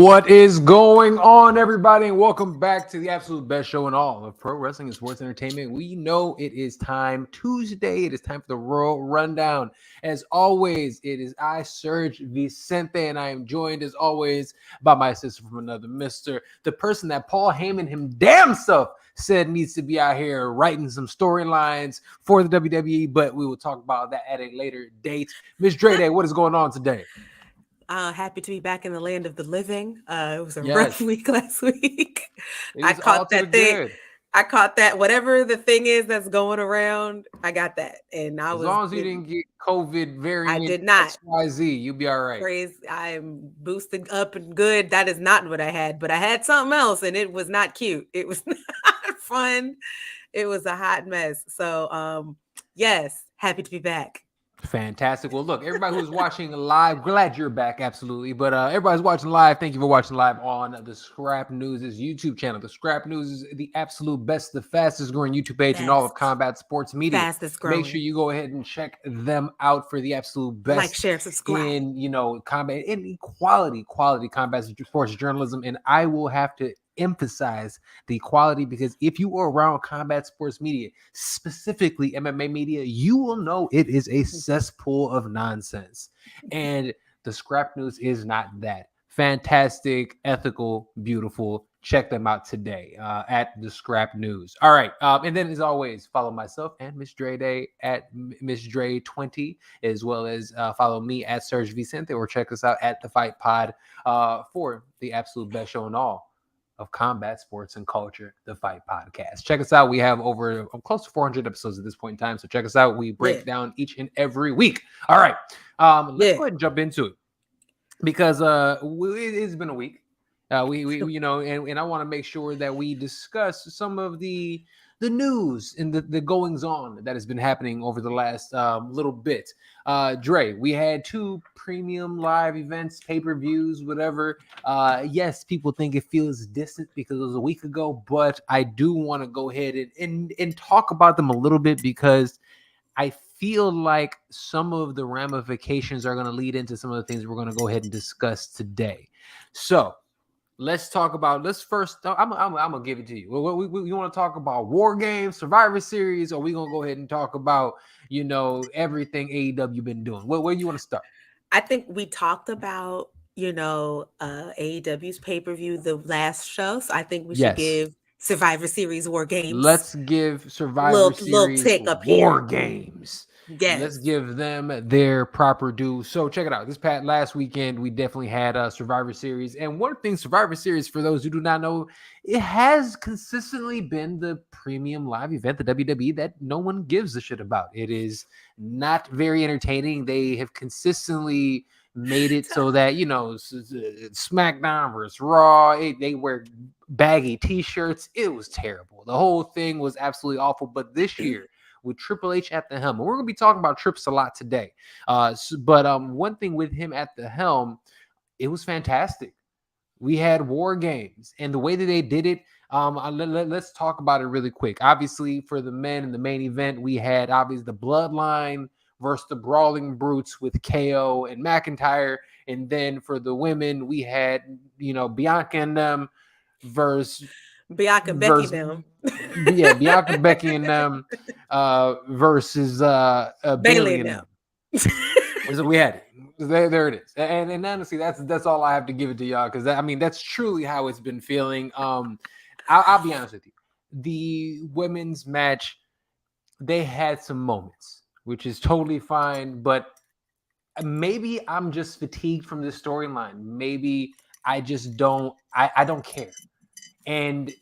What is going on, everybody, and welcome back to the absolute best show in all of pro wrestling and sports entertainment. We know it is time Tuesday. It is time for the Royal Rundown. As always, it is I, SERG VICENTE, and I am joined, as always, by my sister from another mister, the person that Paul Heyman him damn self said needs to be out here writing some storylines for the WWE, but we will talk about that at a later date. Miss Dre, what is going on today? Happy to be back in the land of the living. It was a Yes. rough week last week. It I is all caught to the that thing. good. I caught that. Whatever the thing is that's going around, I got that. And As long as you didn't get COVID variant did not. XYZ, you'll be all right. Praise, I'm boosted up and good. That is not what I had, but I had something else, and it was not cute. It was not fun. It was a hot mess. So, yes, happy to be back. Fantastic. Well, look, everybody who's watching live, glad you're back, absolutely. But everybody's watching live. Thank you for watching live on the Scrap News' YouTube channel. The Scrap News is the absolute best, the fastest growing YouTube page in all of combat sports media. Fastest growing. Make sure you go ahead and check them out for the absolute best. Like, share, subscribe. In combat, in quality combat sports journalism. And I will have to emphasize the quality, because if you are around combat sports media, specifically MMA media, you will know it is a cesspool of nonsense, and the Scrap News is not that. Fantastic, ethical, beautiful. Check them out today at the Scrap News. All right, and then as always, follow myself and Miss Dre Day at Miss Dre 20, as well as follow me at Serge Vicente, or check us out at the Fight Pod for the absolute best show in all of combat sports and culture, the Fight Podcast. Check us out. We have over close to 400 episodes at this point in time, so check us out. We break down each and every week. All right, let's go ahead and jump into it, because it's been a week. We and I want to make sure that we discuss some of the news and the goings on that has been happening over the last little bit. Dre, we had 2 premium live events, pay-per-views, whatever. Yes, people think it feels distant because it was a week ago, but I do want to go ahead and talk about them a little bit, because I feel like some of the ramifications are going to lead into some of the things we're going to go ahead and discuss today. So let's talk about. Let's first. I'm gonna give it to you. We want to talk about War Games, Survivor Series, or we gonna go ahead and talk about everything AEW been doing. Where you want to start? I think we talked about AEW's pay-per-view the last show, so I think we should give Survivor Series War Games. Let's give Survivor Series War Games. Yes. Let's give them their proper due. So check it out. This last weekend, we definitely had a Survivor Series. And one thing, Survivor Series, for those who do not know, it has consistently been the premium live event, the WWE, that no one gives a shit about. It is not very entertaining. They have consistently made it so that, SmackDown versus Raw, they wear baggy t-shirts. It was terrible. The whole thing was absolutely awful. But this year, with Triple H at the helm, and we're going to be talking about Trips a lot today. But one thing with him at the helm, it was fantastic. We had War Games, and the way that they did it, let's talk about it really quick. Obviously, for the men in the main event, we had obviously the Bloodline versus the Brawling Brutes with KO and McIntyre, and then for the women, we had Bianca and them versus Bianca, Becky, them. Yeah, Bianca, Becky, and them versus Bailey and them. So we had it. There it is. And honestly, that's all I have to give it to y'all, because that's truly how it's been feeling. I'll be honest with you. The women's match, they had some moments, which is totally fine, but maybe I'm just fatigued from this storyline. Maybe I just don't care. And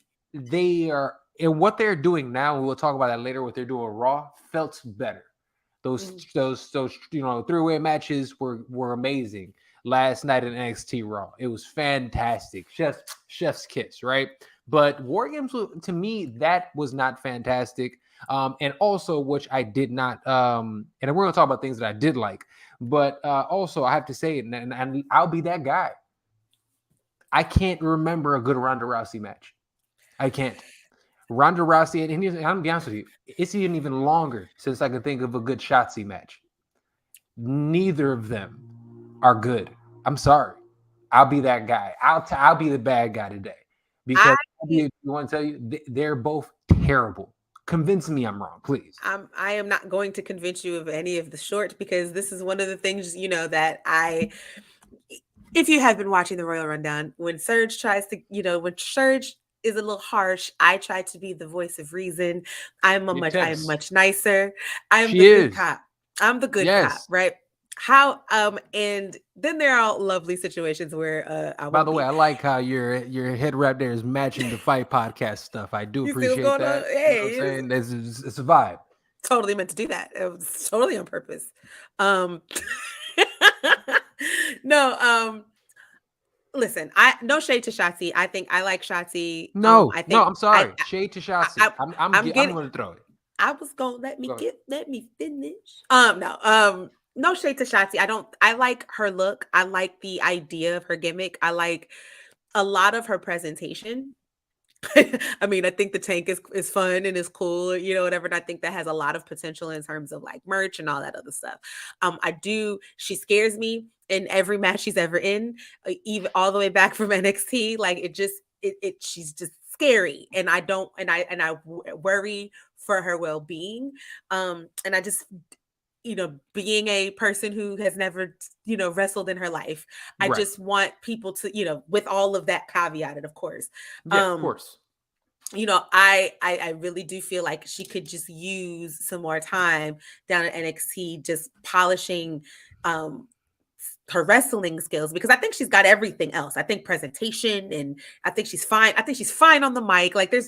what they're doing now, and we'll talk about that later, what they're doing Raw felt better. Those three-way matches were amazing last night in NXT Raw. It was fantastic. Chef's kiss, right? But War Games, to me, that was not fantastic. And also, which I did not, and we're going to talk about things that I did like, but also I have to say it, and I'll be that guy. I can't remember a good Ronda Rousey match. I can't. Ronda Rousey, and I'm going to be honest with you, it's even longer since I can think of a good Shotzi match. Neither of them are good. I'm sorry. I'll be that guy. I'll be the bad guy today I because you want to tell you they're both terrible. Convince me I'm wrong, please. I am not going to convince you of any of the short because this is one of the things, that if you have been watching the Royal Rundown, when Serge tries to, when Serge is a little harsh, I try to be the voice of reason. I am Intense. much nicer. I'm She the good is. cop. I'm the good cop, Yes. right? And then there are lovely situations where I By won't the way, be. I like how your head wrap there is matching the fight podcast stuff. I do You see what's appreciate going on? that. You know what I'm Hey, saying? It's a vibe. totally meant to do that. It was totally on purpose. Um no, listen, I no shade to Shotzi. I think I like Shotzi. No, I no, think I'm sorry. Shade to I, Shotzi. I I'm I'm getting gonna throw it. I was gonna Go ahead. let me finish. No, no shade to Shotzi. I like her look. I like the idea of her gimmick. I like a lot of her presentation. I mean, I think the tank is fun and is cool, whatever. And I think that has a lot of potential in terms of like merch and all that other stuff. She scares me in every match she's ever in, even all the way back from NXT. Like she's just scary. And worry for her well-being. And I just, being a person who has never, wrestled in her life, I Right. just want people to, with all of that caveated, of course. Yeah, of course. I really do feel like she could just use some more time down at NXT, just polishing her wrestling skills, because I think she's got everything else. I think presentation, and I think she's fine. I think she's fine on the mic. Like there's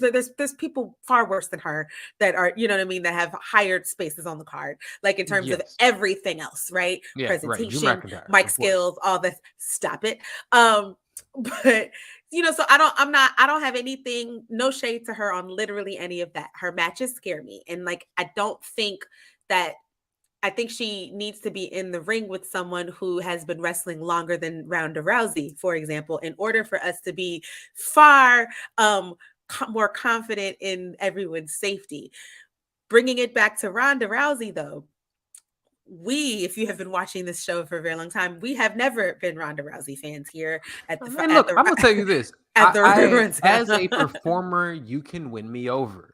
people far worse than her that are, you know what I mean, that have higher spaces on the card, like in terms of Yes. everything else, right? Yeah, right. Drew Presentation, McIntyre, mic of course. skills, all that. Stop it. But so I don't have anything, no shade to her on literally any of that. Her matches scare me. And like, I think she needs to be in the ring with someone who has been wrestling longer than Ronda Rousey, for example, in order for us to be far more confident in everyone's safety. Bringing it back to Ronda Rousey, though, if you have been watching this show for a very long time, we have never been Ronda Rousey fans here at the Man, look, I'm gonna tell you this. at the As a performer, you can win me over.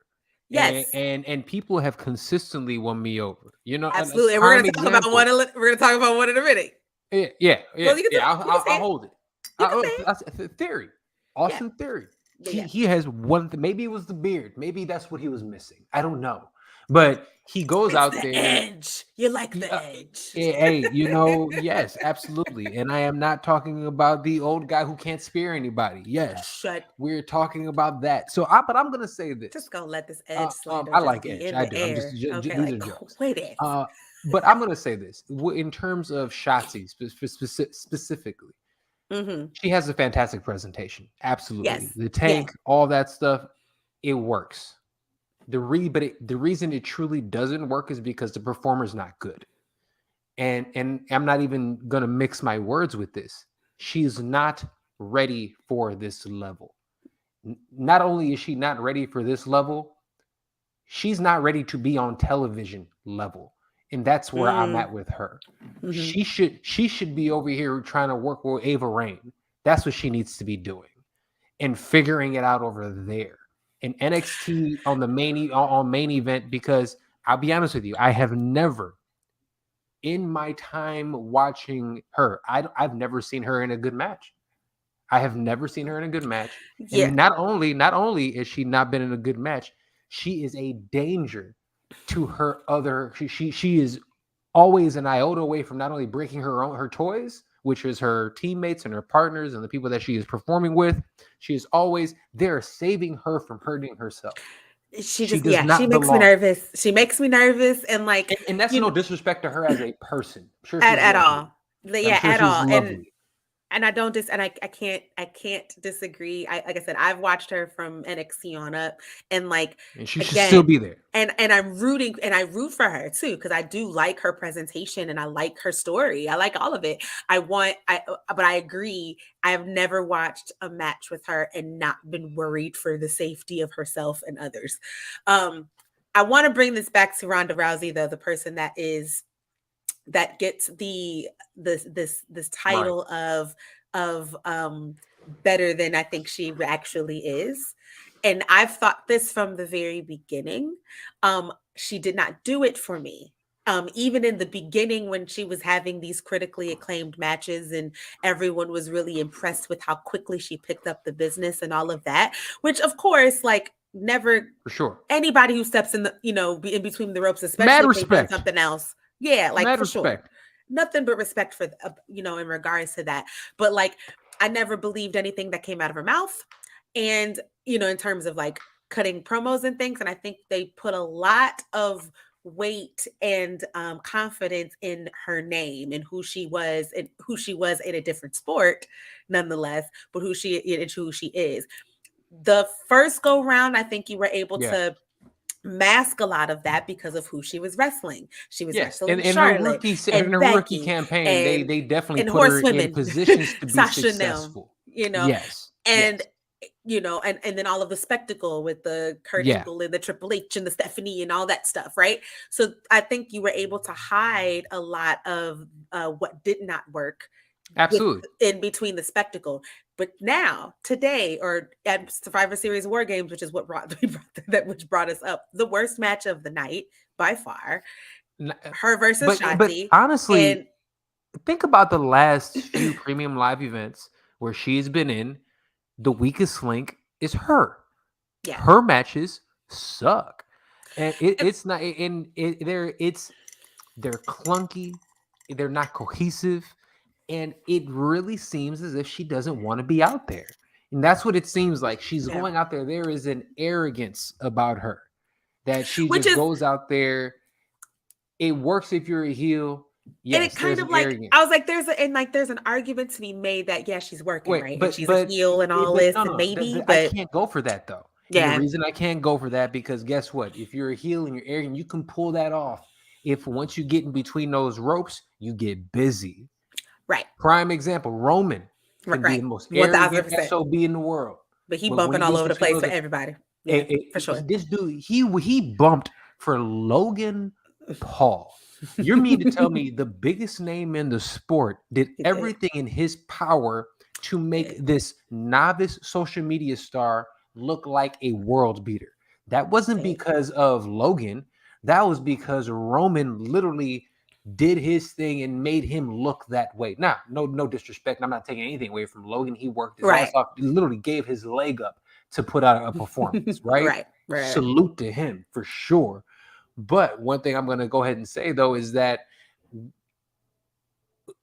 Yes, And people have consistently won me over. A absolutely. And we're prime gonna talk about example. We're gonna talk about one in a minute. Yeah. Well, you can say, I'll hold it. You can say it. Theory, Yeah. Austin Theory. Yeah. He has one thing. Maybe it was the beard. Maybe that's what he was missing. I don't know. But he goes out there. Edge. You like the edge. Hey, yes, absolutely. And I am not talking about the old guy who can't spear anybody. Yes, we're talking about that. But I'm gonna say this. Just gonna let this edge slander. I like edge. I do. I'm just okay, these like, are jokes. Wait it. But I'm gonna say this in terms of Shotzi specifically. Mm-hmm. She has a fantastic presentation. Absolutely. Yes. The tank, all that stuff, it works. The reason it truly doesn't work is because the performer's not good. And I'm not even gonna mix my words with this. She's not ready for this level. Not only is she not ready for this level, she's not ready to be on television level. And that's where I'm at with her. Mm-hmm. She should be over here trying to work with Ava Raine. That's what she needs to be doing and figuring it out over there. In NXT on the main event, because I'll be honest with you, I have never in my time watching her, I've never seen her in a good match. I have never seen her in a good match. Yeah. And not only is she not been in a good match, she is a danger to her other. She is always an iota away from not only breaking her toys, which is her teammates and her partners and the people that she is performing with. She is always there, saving her from hurting herself. She makes me nervous. She makes me nervous, and like, and that's no disrespect to her as a person. I'm sure at all. Yeah, at all. Lovely. And I don't I can't disagree. Like I said, I've watched her from NXT on up, and like, and she should still be there. And I'm rooting, and I root for her too, because I do like her presentation and I like her story. I like all of it. But I agree. I have never watched a match with her and not been worried for the safety of herself and others. I want to bring this back to Ronda Rousey, though, the person that gets this title of of better than I think she actually is. And I've thought this from the very beginning. She did not do it for me. Even in the beginning, when she was having these critically acclaimed matches and everyone was really impressed with how quickly she picked up the business and all of that, which of course, like, never For sure. anybody who steps in the, in between the ropes, especially Mad if they've done respect. something else. Yeah, like Mad for sure. respect. Nothing but respect for, in regards to that. But like, I never believed anything that came out of her mouth. And, in terms of like cutting promos and things. And I think they put a lot of weight and confidence in her name and who she was in a different sport, nonetheless, but who she is. The first go round, I think you were able to mask a lot of that because of who she was wrestling. She was wrestling in Charlotte her rookie Becky campaign, they definitely and put her in horsewomen, positions to be Sasha successful. Yes, and yes. And then all of the spectacle with the Kurt Yeah. Angle and the Triple H and the Stephanie and all that stuff, right? So I think you were able to hide a lot of what did not work. Absolutely. In between the spectacle. But now, today, or at Survivor Series War Games, which is what brought us up, the worst match of the night by far, her versus Shotzi. But honestly, think about the last few premium live events where she's been in. The weakest link is her. Yeah. Her matches suck, and it's not. They're clunky. They're not cohesive. And it really seems as if she doesn't want to be out there. And that's what it seems like. She's going out there. There is an arrogance about her that she goes out there. It works if you're a heel. Yes, and it kind of like, arrogance. I was like, there's an argument to be made that, she's working, right? But she's a heel and all this, and maybe, but I can't go for that though. Yeah. And the reason I can't go for that, because guess what? If you're a heel and you're arrogant, you can pull that off. If once you get in between those ropes, you get busy. Right. Prime example, Roman can be the most arrogant SOB in the world. But he bumping all over the place for everybody. Yeah, for sure. This dude, he bumped for Logan Paul. You mean to tell me the biggest name in the sport did everything in his power to make this novice social media star look like a world beater? That wasn't because of Logan. That was because Roman literally did his thing and made him look that way. Now, no disrespect. I'm not taking anything away from Logan. He worked his ass off. He literally gave his leg up to put out a performance, right? Right. Salute to him for sure. But one thing I'm going to go ahead and say, though, is that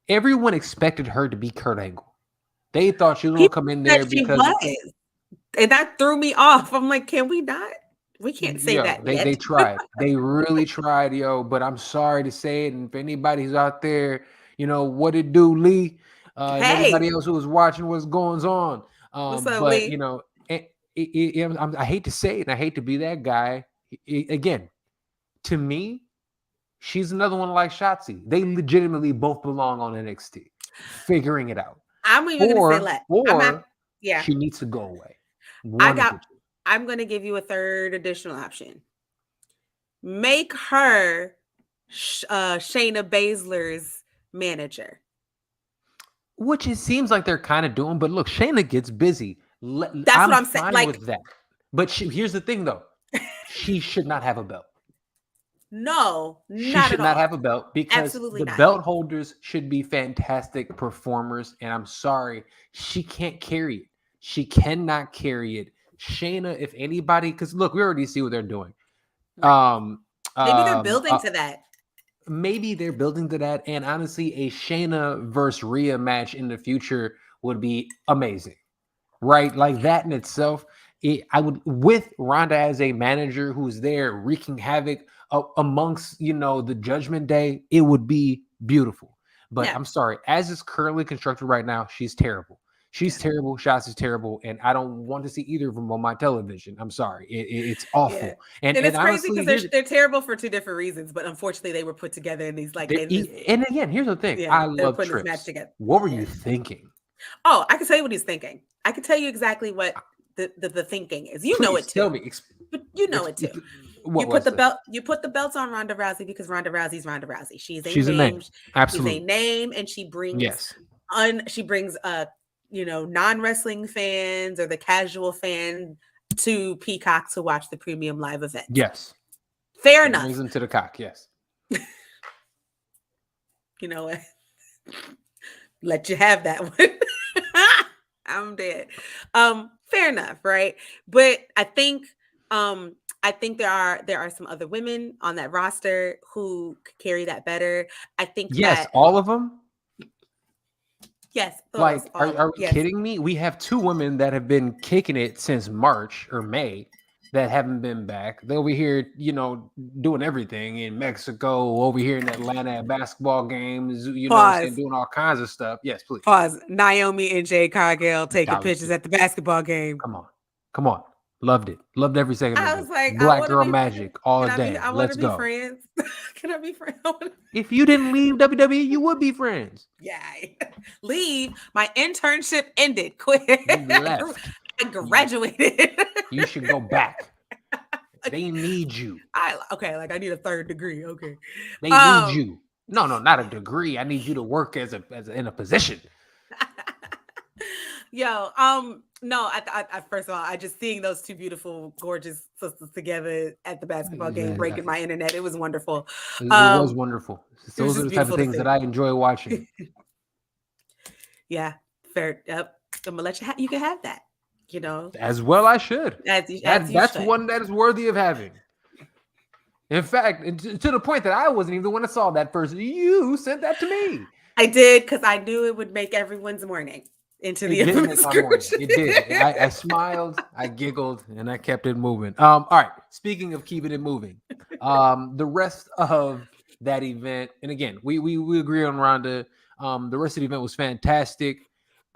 everyone expected her to be Kurt Angle. They thought she was going to come in there because... And that threw me off. I'm like, can we not? We can't say that yet. They tried. They really tried, but I'm sorry to say it. And if anybody's out there, what it do, Lee, and everybody else who was watching what's going on. What's up, but, Lee? I hate to say it, and I hate to be that guy. Again, to me, she's another one like Shotzi. They legitimately both belong on NXT. Figuring it out. I'm even going to say that. Or she needs to go away. I'm going to give you a third additional option. Make her Shayna Baszler's manager. Which it seems like they're kind of doing. But look, Shayna gets busy. That's what I'm saying. Like, with that. But here's the thing, though. She should not have a belt. No, she should not have a belt, because Absolutely the belt holders should be fantastic performers. And I'm sorry, she can't carry it. She cannot carry it. Shayna, if anybody, because look, we already see what they're doing. Maybe they're building to that. Maybe they're building to that. And honestly, a Shayna versus Rhea match in the future would be amazing, right? Like that in itself. I would, with Ronda as a manager who's there wreaking havoc amongst, the Judgment Day, it would be beautiful. But I'm sorry, as it's currently constructed right now, she's terrible. She's terrible. Shotzi's terrible, and I don't want to see either of them on my television. I'm sorry, it's awful. Yeah. And it's crazy because they're terrible for two different reasons. But unfortunately, they were put together in these and again, here's the thing: I love Trips. This match together. What were you thinking? Oh, I can tell you what he's thinking. I can tell you exactly what the thinking is. You know it too. Tell me, but you know it too. You put the belts on Ronda Rousey because Ronda Rousey's Ronda Rousey. She's a name. Absolutely. She's a name, and she brings. Yes. She brings non-wrestling fans or the casual fan to Peacock to watch the premium live event. Yes. Fair It enough. brings them to the cock, yes. You know what? Let you have that one. I'm dead. Fair enough, right? But I think there are some other women on that roster who could carry that better. I think Yes, that all of them. yes, Like, are we yes. kidding me? We have 2 women that have been kicking it since March or May that haven't been back. They're over here, doing everything in Mexico, over here in Atlanta at basketball games, what I'm saying, doing all kinds of stuff. Yes, please. Pause. Naomi and Jade Cargill taking That was pictures at the basketball game. Come on. Loved it. Loved every second of it. I was like, Black girl magic all day. I want Let's to be go. friends. Can I be friends? If you didn't leave WWE, you would be friends. Yeah. Leave. My internship ended. Quit. You left. I graduated. You should go back. They need you. I need a 3rd degree. Okay. They need you. No, not a degree. I need you to work as in a position. Yo, no, I first of all, I just seeing those 2 beautiful, gorgeous sisters together at the basketball game, breaking my internet. It was wonderful. It was wonderful. Those are the type of things that I enjoy watching. Yeah, fair. Yep. I'm gonna let you can have that. As well, I should. That's should. one that is worthy of having. In fact, to the point that I wasn't even the one that saw that first. You sent that to me. I did because I knew it would make everyone's morning into the infamous It did. I smiled, I giggled, and I kept it moving. All right. Speaking of keeping it moving, the rest of that event, and again, we agree on Ronda. The rest of the event was fantastic.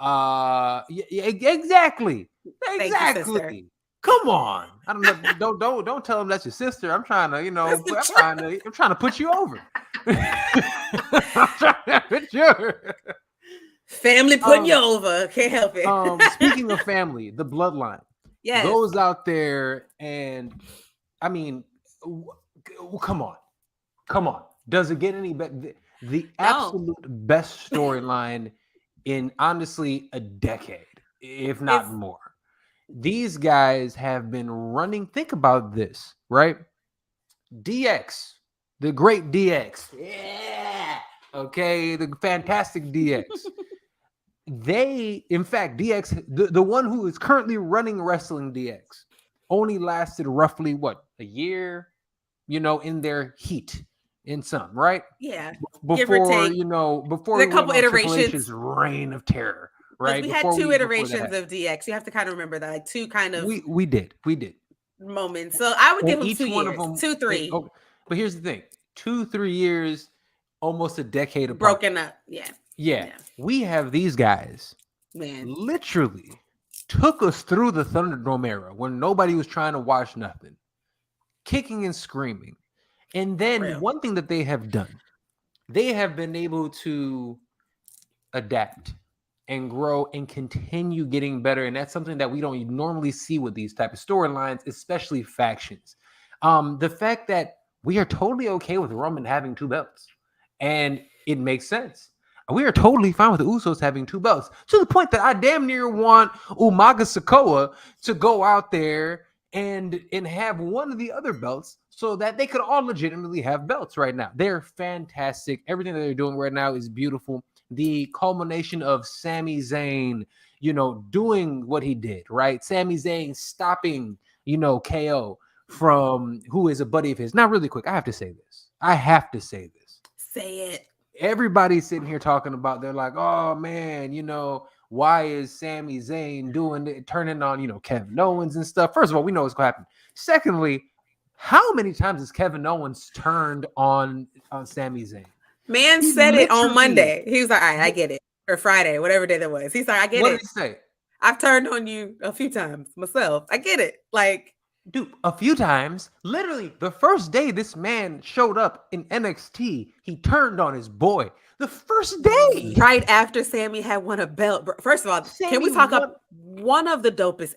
Yeah, exactly. Exactly. Come on. I don't know. Don't tell him that's your sister. I'm trying to, I'm trying to put you over. I'm trying to put you over. Family putting you over. Can't help it. Speaking of family, the bloodline goes out there, and I mean, come on. Does it get any better? The absolute best storyline in honestly a decade, if not more. These guys have been running. Think about this, right? DX, the great DX. Yeah. Okay, the fantastic DX. In fact, DX, the one who is currently running Wrestling DX, only lasted roughly a year, in their heat in some, right? Yeah. Before, before a couple iterations, reign of terror, right? We had 2 iterations of DX. You have to kind of remember that, like 2 kind of we did moments. So I would give them each 2 one years, of them, 2, 3. But here's the thing: 2-3 years, almost a decade apart. Broken up. Yeah. We have these guys, literally took us through the Thunderdome era when nobody was trying to watch nothing, kicking and screaming. And then one thing that they have done, they have been able to adapt and grow and continue getting better. And that's something that we don't normally see with these type of storylines, especially factions. The fact that we are totally okay with Roman having 2 belts, and it makes sense. We are totally fine with the Usos having 2 belts, to the point that I damn near want Umaga Sikoa to go out there and have one of the other belts so that they could all legitimately have belts right now. They're fantastic. Everything that they're doing right now is beautiful. The culmination of Sami Zayn, doing what he did, right? Sami Zayn stopping, KO from who is a buddy of his. Now, really quick, I have to say this. Say it. Everybody's sitting here talking about, they're like, oh man, why is Sami Zayn turning on, Kevin Owens and stuff? First of all, we know what's going to happen. Secondly, how many times has Kevin Owens turned on Sami Zayn? Man said it on Monday. He was like, all right, I get it. Or Friday, whatever day that was. He's like, I get it. What did he say? I've turned on you a few times myself. I get it. Like, dude, a few times. Literally, the first day this man showed up in NXT, he turned on his boy. The first day. Right after Sammy had won a belt. First of all, can we talk about one of the dopest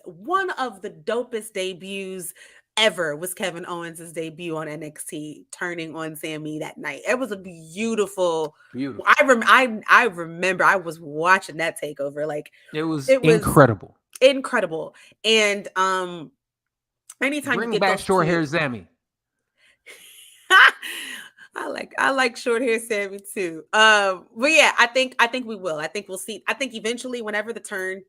debuts ever was Kevin Owens' debut on NXT, turning on Sammy that night. It was a beautiful. I remember I was watching that takeover. Like It was it was incredible. incredible. And anytime you Bring get back those short two, hair Sammy. I like short hair Sammy too. But yeah, I think we will. I think we'll see. I think eventually, whatever turn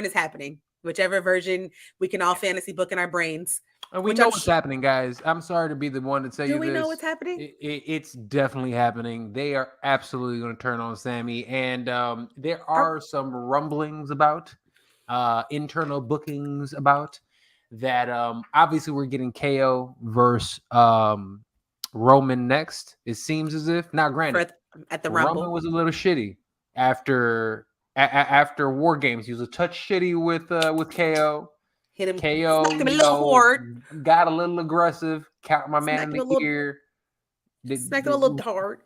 is happening, whichever version we can all fantasy book in our brains. And we know what's happening, guys. I'm sorry to be the one to tell you this. Do we know what's happening? It's definitely happening. They are absolutely going to turn on Sammy, and there are some rumblings about internal bookings about that. Obviously, we're getting KO versus Roman next. It seems as if. Now, granted, at the Roman Rumble was a little shitty after War Games. He was a touch shitty with KO. Hit him, KO, smacked him a little hard. Got a little aggressive. Count my man in the ear. Smacked him a little hard.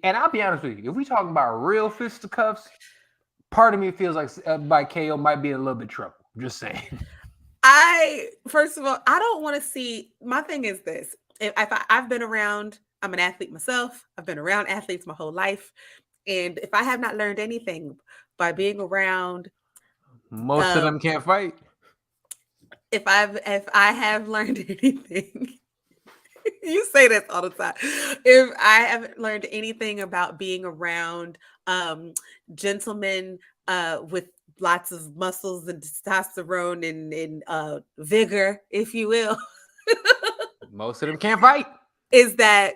And I'll be honest with you, if we talking about real fisticuffs, part of me feels like by KO might be in a little bit of trouble. I'm just saying. First of all, I don't want to see. My thing is this: I've been around, I'm an athlete myself. I've been around athletes my whole life, and if I have not learned anything by being around, most of them can't fight. If I have learned anything, you say this all the time. If I haven't learned anything about being around gentlemen with lots of muscles and testosterone and vigor, if you will, most of them can't fight. Is that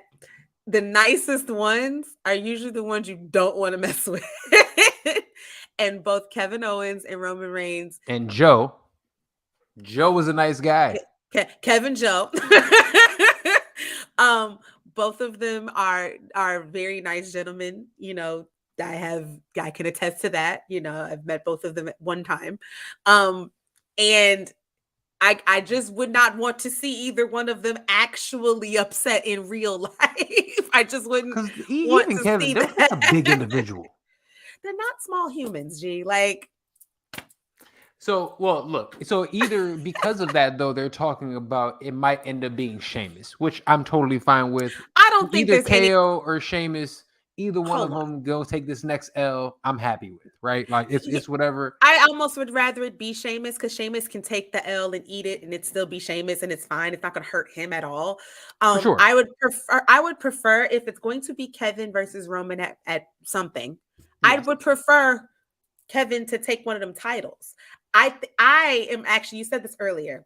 the nicest ones are usually the ones you don't want to mess with. And both Kevin Owens and Roman Reigns and Joe was a nice guy. Kevin Joe. Both of them are very nice gentlemen. You know, I can attest to that. You know, I've met both of them at one time. And I just would not want to see either one of them actually upset in real life. I just wouldn't want to Kevin, see they're a big individual. They're not small humans, G. Like, so, well, look. So either because of that, though, they're talking about it might end up being Sheamus, which I'm totally fine with. I don't think either there's KO or Sheamus. Either one of them go take this next L. I'm happy with, right? Like it's whatever. I almost would rather it be Sheamus because Sheamus can take the L and eat it, and it still be Sheamus, and it's fine. It's not going to hurt him at all. For sure. I would prefer if it's going to be Kevin versus Roman at something. Yes. I would prefer Kevin to take one of them titles. I am actually. You said this earlier.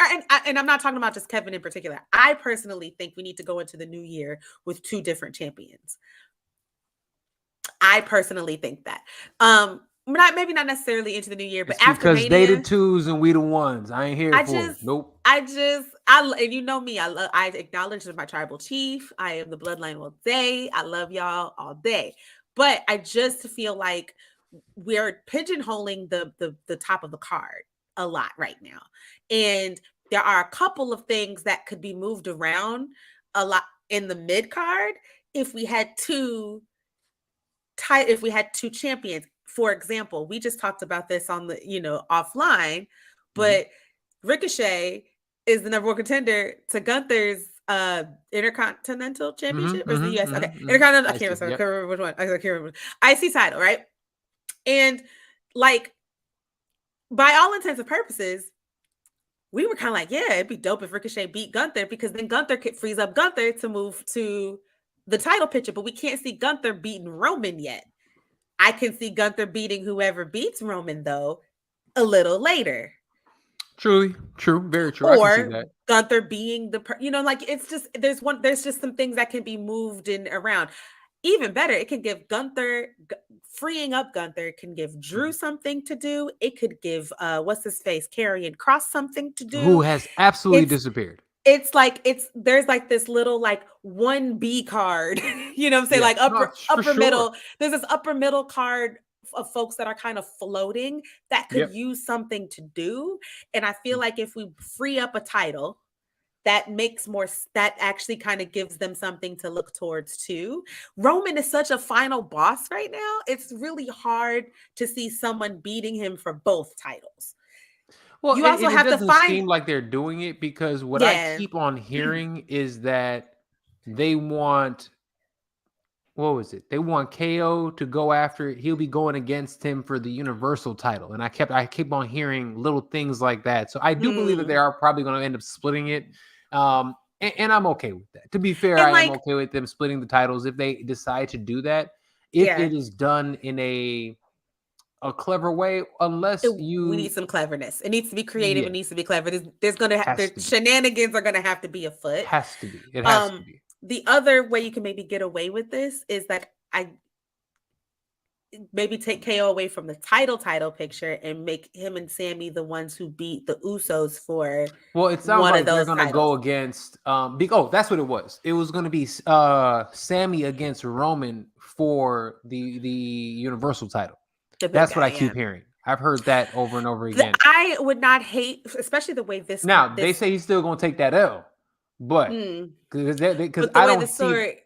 And I'm not talking about just Kevin in particular. I personally think we need to go into the new year with two different champions. I personally think that. Maybe not necessarily into the new year, but it's after because they the twos and we the ones. I ain't here for it. Nope. And you know me. I acknowledge my tribal chief. I am the bloodline all day. I love y'all all day. But I just feel like we're pigeonholing the top of the card a lot right now. And there are a couple of things that could be moved around a lot in the mid card if we had two champions. For example, we just talked about this on the, offline, but Ricochet is the number one contender to Gunther's Intercontinental Championship or is the US? Okay. Intercontinental, I can't remember which one. I can't remember. IC title, right? And like, by all intents and purposes, we were kind of like, yeah, it'd be dope if Ricochet beat Gunther because then Gunther could freeze up Gunther to move to the title picture, but we can't see Gunther beating Roman yet. I can see Gunther beating whoever beats Roman though a little later. True, very true. Or I can see that. Gunther being it's just there's just some things that can be moved in around. Even better, it can give freeing up Gunther can give Drew something to do. It could give what's his face, Karrion Kross something to do. Who has absolutely disappeared. It's like there's like this little like 1B card, you know what I'm saying? Like upper middle. There's this upper middle card of folks that are kind of floating that could use something to do. And I feel like if we free up a title, that actually kind of gives them something to look towards too. Roman is such a final boss right now. It's really hard to see someone beating him for both titles. Well, You also and it have to doesn't find, seem like they're doing it because what I yeah. keep on hearing is that they want what was it? They want KO to go after it. He'll be going against him for the Universal title. And I keep on hearing little things like that. So I do believe that they are probably going to end up splitting it. And I'm okay with that. To be fair, And I am like, okay with them splitting the titles if they decide to do that. If yeah, it is done in a clever way, unless we need you some cleverness. It needs to be creative. It yeah, needs to be clever. There's gonna has the to be. shenanigans are gonna have to be afoot. Has to be. It has to be. The other way you can maybe get away with this is that I maybe take KO away from the title picture and make him and Sammy the ones who beat the Usos for Well, it sounds one of like they're those gonna titles. go against that's what it was. It was gonna be Sammy against Roman for the Universal title. The big That's what guy, I yeah. keep hearing. I've heard that over and over again. I would not hate, especially the way this Now they this say he's still gonna take that L, but because but the I way the don't see story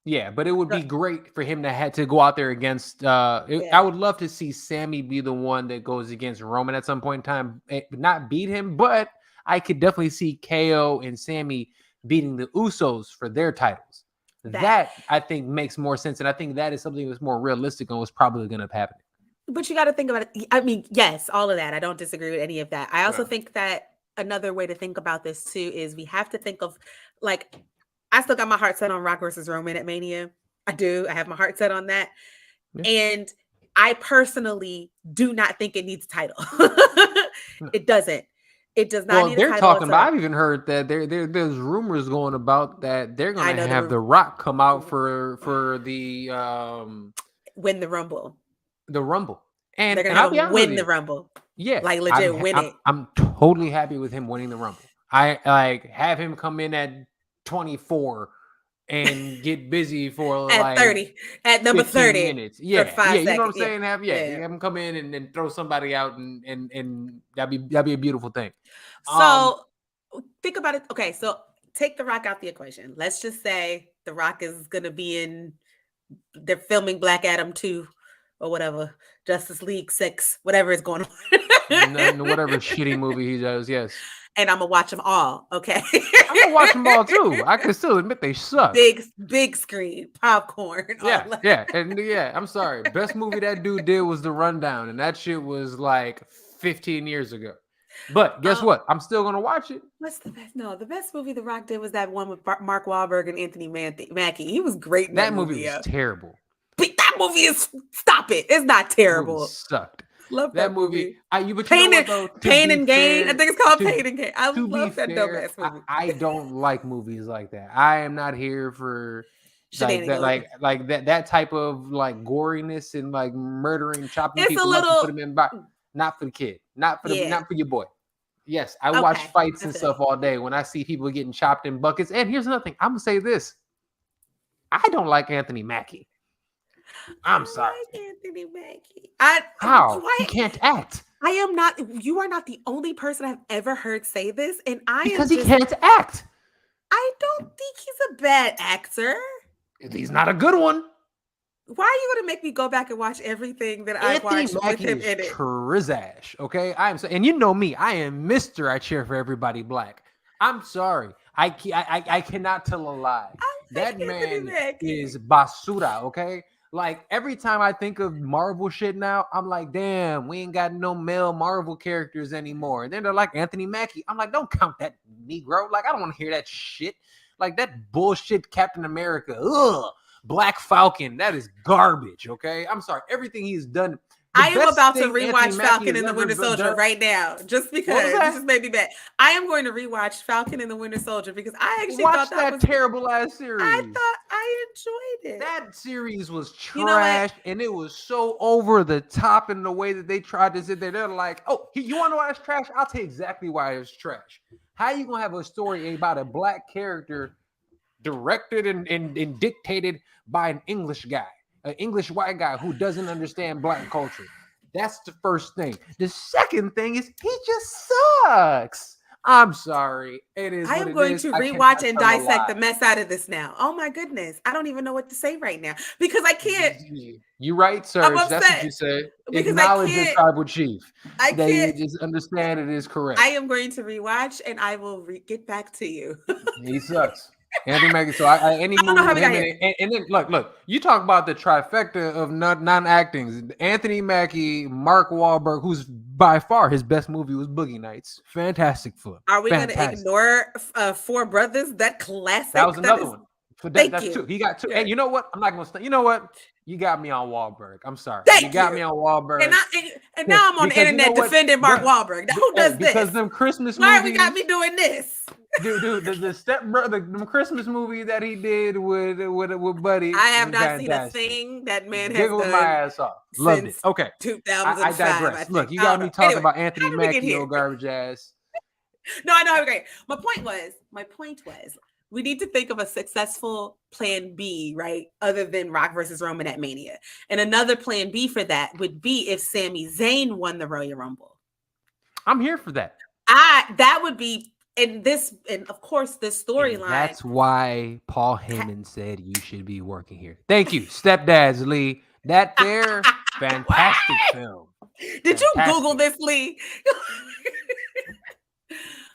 yeah, but it would be the- great for him to have to go out there against. I yeah, would love to see Sammy be the one that goes against Roman at some point in time, not beat him, but I could definitely see KO and Sammy beating the Usos for their titles. that. That I think makes more sense, and I think that is something that's more realistic and was probably going to happen. But you got to think about it. I mean, yes, all of that. I don't disagree with any of that. I also Yeah. think that another way to think about this too is we have to think of like I still got my heart set on Rock versus Roman at Mania. I do. I have my heart set on that. Yeah. And I personally do not think it needs a title. No. It doesn't. It does not Well, need a they're title. talking about. I've even heard that there's rumors going about that they're I going know to the have The Rock come out for the win the Rumble. Rumble. They're And gonna I'll have be him honest with win the you. Rumble. Yeah, Like legit win it. I'm totally happy with him winning the Rumble. I like have him come in at 24 and get busy for At like 30, at number 15 30 minutes. for Yeah, 5 yeah, you know what I'm seconds. Yeah. saying? Have him come in and throw somebody out and that'd be a beautiful thing. So think about it. Okay, so take The Rock out the equation. Let's just say The Rock is gonna be in. They're filming Black Adam 2 or whatever, Justice League 6, whatever is going on. Whatever shitty movie he does, yes. And I'm gonna watch them all. Okay, I'm gonna watch them all too. I can still admit they suck. big screen, popcorn. Yeah, yeah. I'm sorry. Best movie that dude did was The Rundown, and that shit was like 15 years ago. But guess what? I'm still gonna watch it. What's the best? No, the best movie The Rock did was that one with Mark Wahlberg and Anthony Mackie. He was great in That movie was terrible. But that movie is stop it. It's not terrible. Sucked. Love that movie. Pain and Gain. I think it's called Pain and Gain. I love that dope ass movie. I don't like movies like that. I am not here for like that type of like goriness and like murdering, chopping people up and put them in box. Not for the kid. Not for your boy. Yes, I watch fights and stuff all day when I see people getting chopped in buckets. And here's another thing. I'm gonna say this. I don't like Anthony Mackie. I'm sorry. Like Anthony Mackie. How? He can't act. I am not. You are not the only person I've ever heard say this, and because he can't act. I don't think he's a bad actor. He's not a good one. Why are you going to make me go back and watch everything that I watched with him in it? Trizash, okay? And you know me. I am Mr. I cheer for everybody black. I'm sorry. I cannot tell a lie. That man is basura, okay? Like every time I think of Marvel shit now, I'm like, damn, we ain't got no male Marvel characters anymore. And then they're like Anthony Mackie. I'm like, don't count that Negro. Like, I don't want to hear that shit. Like that bullshit Captain America. Ugh. Black Falcon. That is garbage, okay? I'm sorry. Everything he's done. I am about to rewatch Falcon and the Winter Soldier right now, just because it just made me mad. I am going to rewatch Falcon and the Winter Soldier because I actually thought that was terrible ass series. I thought I enjoyed it. That series was trash, and it was so over the top in the way that they tried to sit there. They're like, "Oh, you want to know why it's trash? I'll tell you exactly why it's trash. How you gonna have a story about a black character directed and dictated by an English guy?" An English white guy who doesn't understand black culture. That's the first thing. The second thing is he just sucks. I'm sorry. It is I what am it going is. to I cannot rewatch and tell a dissect the lie. mess out of this now. Oh my goodness. I don't even know what to say right now because I can't. You right, I'm Serge. That's what upset you said. because I Acknowledge your can't. tribal chief. I That you can't. just understand it is I correct. am going to rewatch and I will get back to you. He sucks. Anthony Mackie. So any I don't know movie how with we got him in here. it, and then look. You talk about the trifecta of non-actings. Anthony Mackie, Mark Wahlberg, who's by far his best movie was Boogie Nights. Fantastic film. Are we going to Fantastic. ignore Four Brothers? That That was classic. That another is. one. But Thank that's you. two. He got two. Yeah. And you know what? I'm not gonna. You know what? You got me on Wahlberg. I'm sorry. You Thank got you. me on And Wahlberg. now I'm on the Because you know internet what? defending Mark Wahlberg. Now, who Hey, does because this? them Christmas Why we got movies, me doing this? dude, the step brother, the Christmas movie that he did with Buddy I have was not seen a fantastic. thing that man has Giggled my done ass off. Loved it. since Okay, I 2005, I digress. Look, think. you I got don't me know. talking Anyway, about how Anthony did we get Mackie, here? old garbage ass. No, I know how we got here. My point was, we need to think of a successful plan B, right? Other than Rock versus Roman at Mania. And another plan B for that would be if Sami Zayn won the Royal Rumble. I'm here for that. That would be and of course this storyline. That's why Paul Heyman said you should be working here. Thank you, stepdads, Lee. That there, fantastic film. Did you Google this, Lee?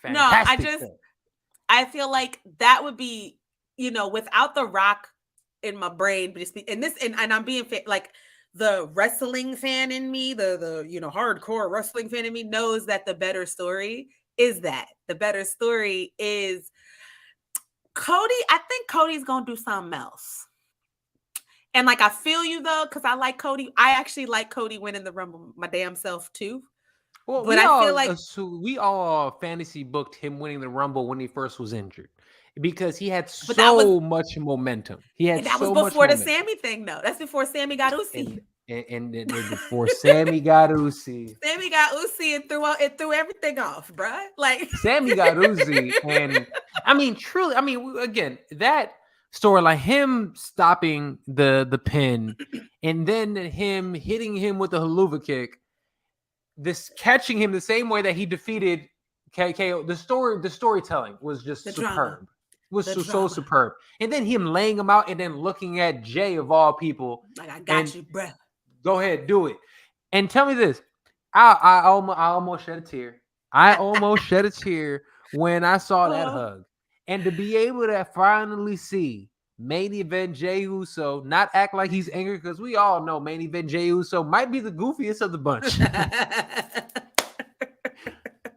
Fantastic film. I feel like that would be, without The Rock in my brain, and I'm being like the wrestling fan in me, the hardcore wrestling fan in me knows that the better story is Cody. I think Cody's gonna do something else. And like I feel you though, because I like Cody. I actually like Cody winning the Rumble my damn self too. Well, but I feel like we all fantasy booked him winning the Rumble when he first was injured because he had so much momentum. That was before the Sammy thing, though. That's before Sammy got Uzi. And before Sammy got Uzi. Sammy got Uzi and threw everything off, bruh. Like Sammy got Uzi, and I mean, truly, again, that story, like him stopping the pin, and then him hitting him with the haluva kick. This catching him the same way that he defeated KO. The storytelling was just superb. So superb. And then him laying him out and then looking at Jay of all people. Like, I got you, bro. Go ahead, do it. And tell me this. I almost shed a tear. I almost shed a tear when I saw that hug. And to be able to finally see main event Jey Uso not act like he's angry, because we all know main event Jey Uso might be the goofiest of the bunch.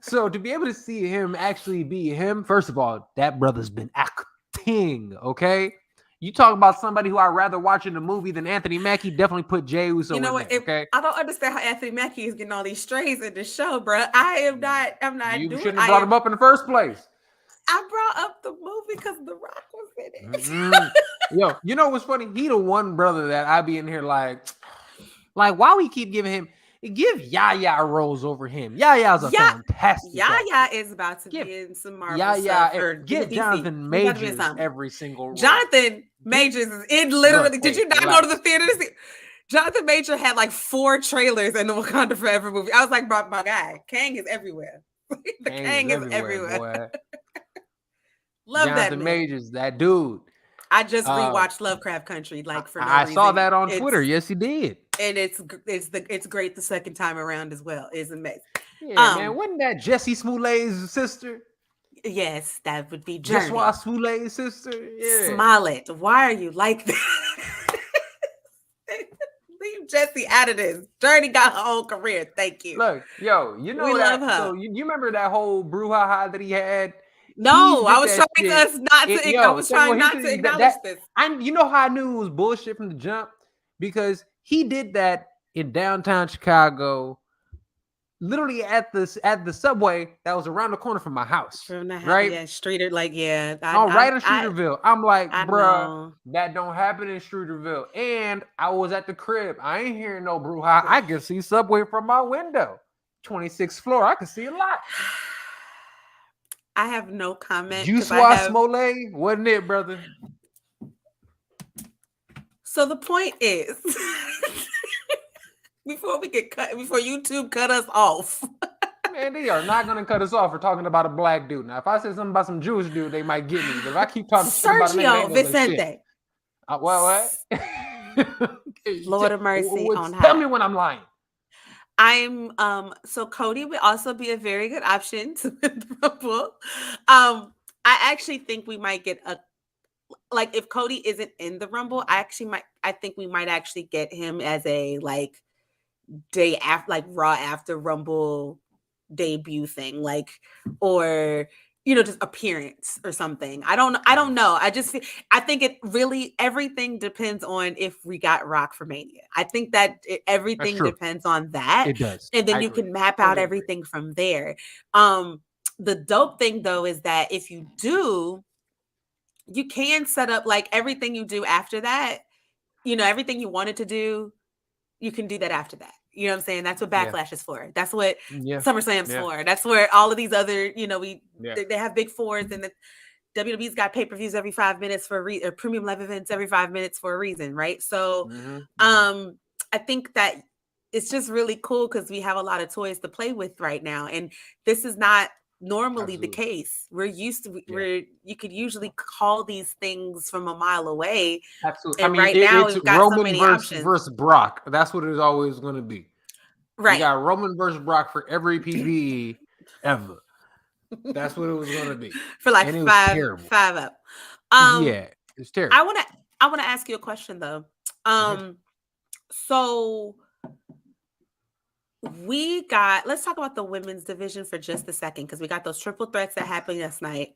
So to be able to see him actually be him, first of all, that brother's been acting, okay? You talk about somebody who I'd rather watch in the movie than Anthony Mackie, definitely put Jey Uso in there, okay? I don't understand how Anthony Mackie is getting all these strays in the show, bro. I'm not You shouldn't have brought him up in the first place. I brought up the movie because The Rock was in it. Yo, you know what's funny? He the one brother that I be in here like why we keep giving him, give Yaya roles over him. Yaya's a fantastic Yaya actor. is about to be in some Marvel stuff. Get Jonathan Majors every single role. Jonathan Majors is in literally. Did you not go to the theater to see? Jonathan Major had like 4 trailers in the Wakanda Forever movie. I was like, my guy, Kang is everywhere. Kang is everywhere. Love Jonathan that Majors, that dude. I just rewatched Lovecraft Country, like for no I reason. saw that on Twitter. Yes, he did. And it's great the second time around as well. It's amazing. Yeah, man. Wasn't that Jesse Smoulet's sister? Yes, that would be Journey. Joshua Smoulet's sister. Yeah. Smollett. Why are you like that? Leave Jesse out of this. Journey got her own career. Thank you. Look, yo, you know we that, love her. So you remember that whole brouhaha that he had? No, I was trying us not to. I was trying not to acknowledge this. You know how I knew it was bullshit from the jump? Because he did that in downtown Chicago, literally at the subway that was around the corner from my house. From the house, right? Yeah, Streeter, like, yeah. Right in Streeterville. I'm like, bruh, that don't happen in Streeterville. And I was at the crib. I ain't hearing no brouhaha. I can see Subway from my window. 26th floor. I can see a lot. I have no comment. Joshua Smollett, wasn't it, brother? So the point is, before YouTube cut us off, Man, they are not gonna cut us off for talking about a black dude. Now, if I say something about some Jewish dude, they might get me. But if I keep talking shit about a nigga, they Sergio ain't gonna say shit. Vicente. What? Lord of mercy on Tell high. me when I'm lying. I'm so Cody would also be a very good option to win the Rumble. I actually think we might get like if Cody isn't in the Rumble, I think we might actually get him as a like day after, like Raw after Rumble debut thing, like, or just appearance or something. I don't know. I think it really, everything depends on if we got Rock for Mania. I think that That's everything true. depends on that. It does. And then I you agree. can map Totally out agree. everything from there. The dope thing though is that if you do, you can set up like everything you do after that, everything you wanted to do, you can do that after that. You know what I'm saying? That's what Yeah. Backlash is for. That's what Yeah. SummerSlam's Yeah. for. That's where all of these other, Yeah. they have big fours, and the WWE's got pay-per-views every 5 minutes for or premium live events every 5 minutes for a reason, right? So I think that it's just really cool because we have a lot of toys to play with right now. And this is not normally the Absolutely. case. We're used to where you could usually call these things from a mile away. Absolutely. And right now it's we've got so Roman many versus options. Brock. That's what it's always going to be. Right. You got Roman versus Brock for every PPE ever. That's what it was going to be. For like and it was terrible. 5 up. Yeah, it's terrible. I want to ask you a question though. So let's talk about the women's division for just a second, because we got those triple threats that happened last night.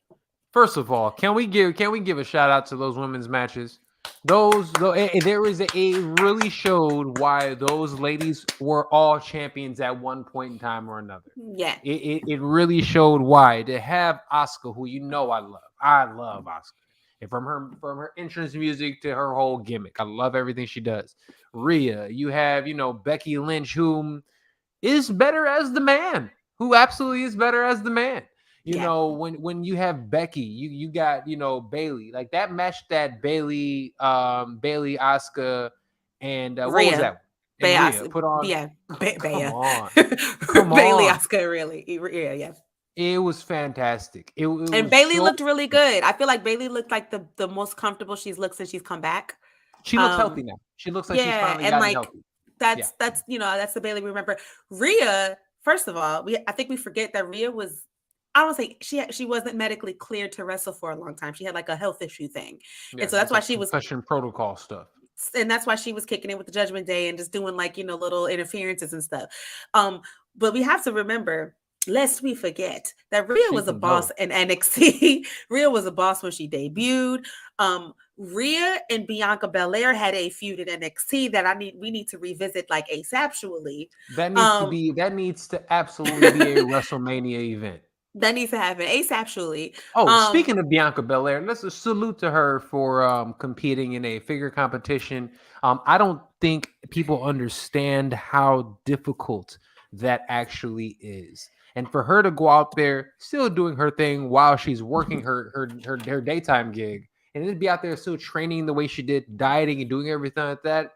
First of all, can we give a shout out to those women's matches? It really showed why those ladies were all champions at one point in time or another. Yeah, it really showed why. To have Asuka, who I love Asuka, and from her entrance music to her whole gimmick, I love everything she does. Rhea, you have Becky Lynch, whom is better as the man, who absolutely is better as the man. When you have Becky, you got Bailey, like that match that Bailey Asuka and what was that? And Rhea put on. Come on, Bailey Asuka, really, yeah. It was fantastic. And Bailey looked really good. I feel like Bailey looked like the most comfortable she's looked since she's come back. She looks healthy now. She looks like she's finally gotten healthy. That's the Bailey we remember. Rhea, first of all, I think we forget that Rhea was, I don't say she wasn't medically cleared to wrestle for a long time. She had like a health issue thing. And so that's why she was concussion protocol stuff. And that's why she was kicking in with the Judgment Day and just doing like, little interferences and stuff. But we have to remember, lest we forget, that Rhea was a boss in NXT. Rhea was a boss when she debuted. Rhea and Bianca Belair had a feud in NXT that we need to revisit like ASAPually. That needs to absolutely be a WrestleMania event. That needs to happen ASAPually. Speaking of Bianca Belair, let's just salute to her for competing in a figure competition. I don't think people understand how difficult that actually is. And for her to go out there still doing her thing while she's working her daytime gig, and then be out there still training the way she did, dieting and doing everything like that.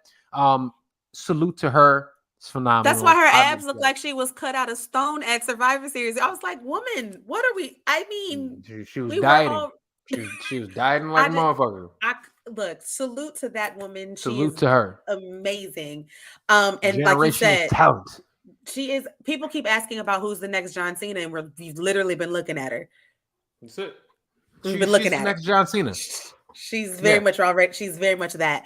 Salute to her. It's phenomenal. That's why her abs looked like she was cut out of stone at Survivor Series. I was like, woman, what are we? I mean, she was dieting. She was dieting like a motherfucker. Look, salute to that woman. Salute to her. Amazing. And like you said, talent. She is. People keep asking about who's the next John Cena, and we've literally been looking at her. That's it. We've been looking at next John Cena. She's very much already. She's very much that.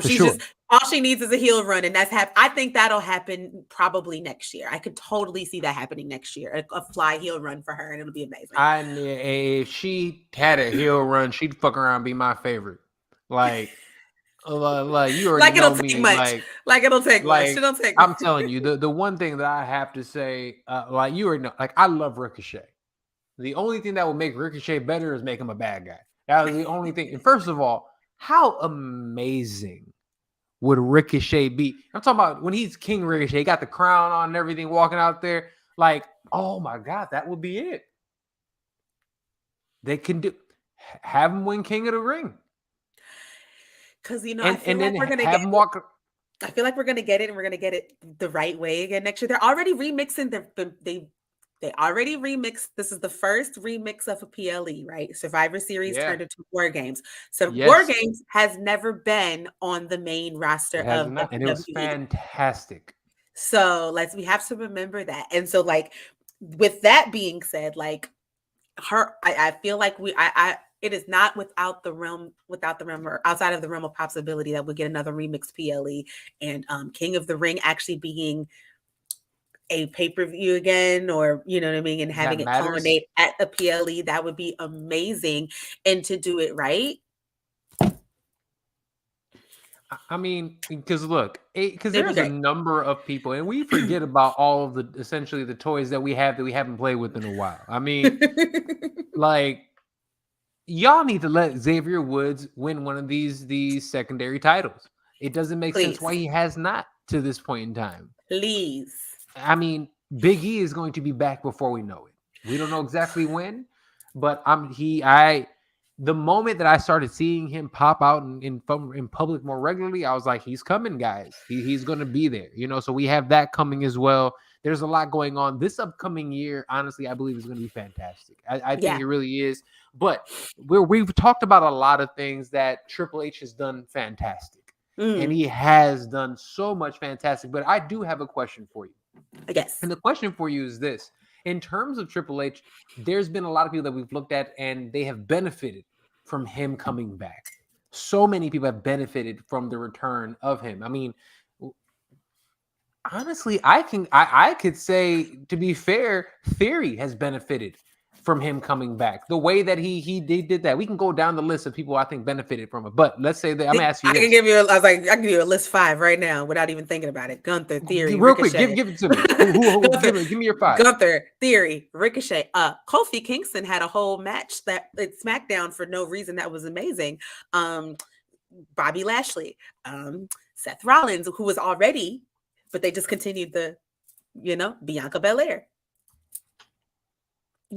She's just all she needs is a heel run, and that's I think that'll happen probably next year. I could totally see that happening next year. A fly heel run for her, and it'll be amazing. If she had a heel run, she'd fuck around and be my favorite. Like you already know me. Like it'll take much. It'll take. I'm telling you, the one thing that I have to say, like you already know, like I love Ricochet. The only thing that will make Ricochet better is make him a bad guy. That was the only thing. And first of all, how amazing would Ricochet be? I'm talking about when he's King Ricochet, he got the crown on and everything, walking out there. Like, oh my God, that would be it. They can have him win King of the Ring. Because I feel like we're gonna get. I feel like we're gonna get it, and we're gonna get it the right way again next year. They're already remixing. They They already remixed. This is the first remix of a PLE, right? Survivor Series Yeah. turned into War Games. So War Yes. Games has never been on the main roster It has of not, and it was WWE. fantastic. So we have to remember that. And so like with that being said, like I feel like it is not without the realm or outside of the realm of possibility that we get another remix PLE and King of the Ring actually being a pay-per-view again, or you know what I mean, and having That it matters. culminate at a PLE. That would be amazing. And to do it right, I mean, because look, because it'd be there's a great. number of people, and we forget about all of the essentially the toys that we haven't played with in a while. I mean, like, y'all need to let Xavier Woods win one of these secondary titles. It doesn't make sense Please. why he has not to this point in time. Please. I mean, Big E is going to be back before we know it. We don't know exactly when, but the moment that I started seeing him pop out in public more regularly, I was like, he's coming, guys. He's going to be there, you know. So we have that coming as well. There's a lot going on this upcoming year. Honestly, I believe is going to be fantastic. I think it really is. But we've talked about a lot of things that Triple H has done fantastic, and he has done so much fantastic. But I do have a question for you. Yes. And the question for you is this. In terms of Triple H, there's been a lot of people that we've looked at and they have benefited from him coming back. So many people have benefited from the return of him. I mean, honestly, I could say, to be fair, Theory has benefited from him coming back. The way that he did that. We can go down the list of people I think benefited from it. But let's say that I'm gonna ask you I this. I can give you a list 5 right now without even thinking about it. Gunther, Theory, real Ricochet. quick, give it to me. Give me your 5. Gunther, Theory, Ricochet. Kofi Kingston had a whole match that it's SmackDown for no reason that was amazing. Bobby Lashley, Seth Rollins, who was already, but they just continued the, Bianca Belair.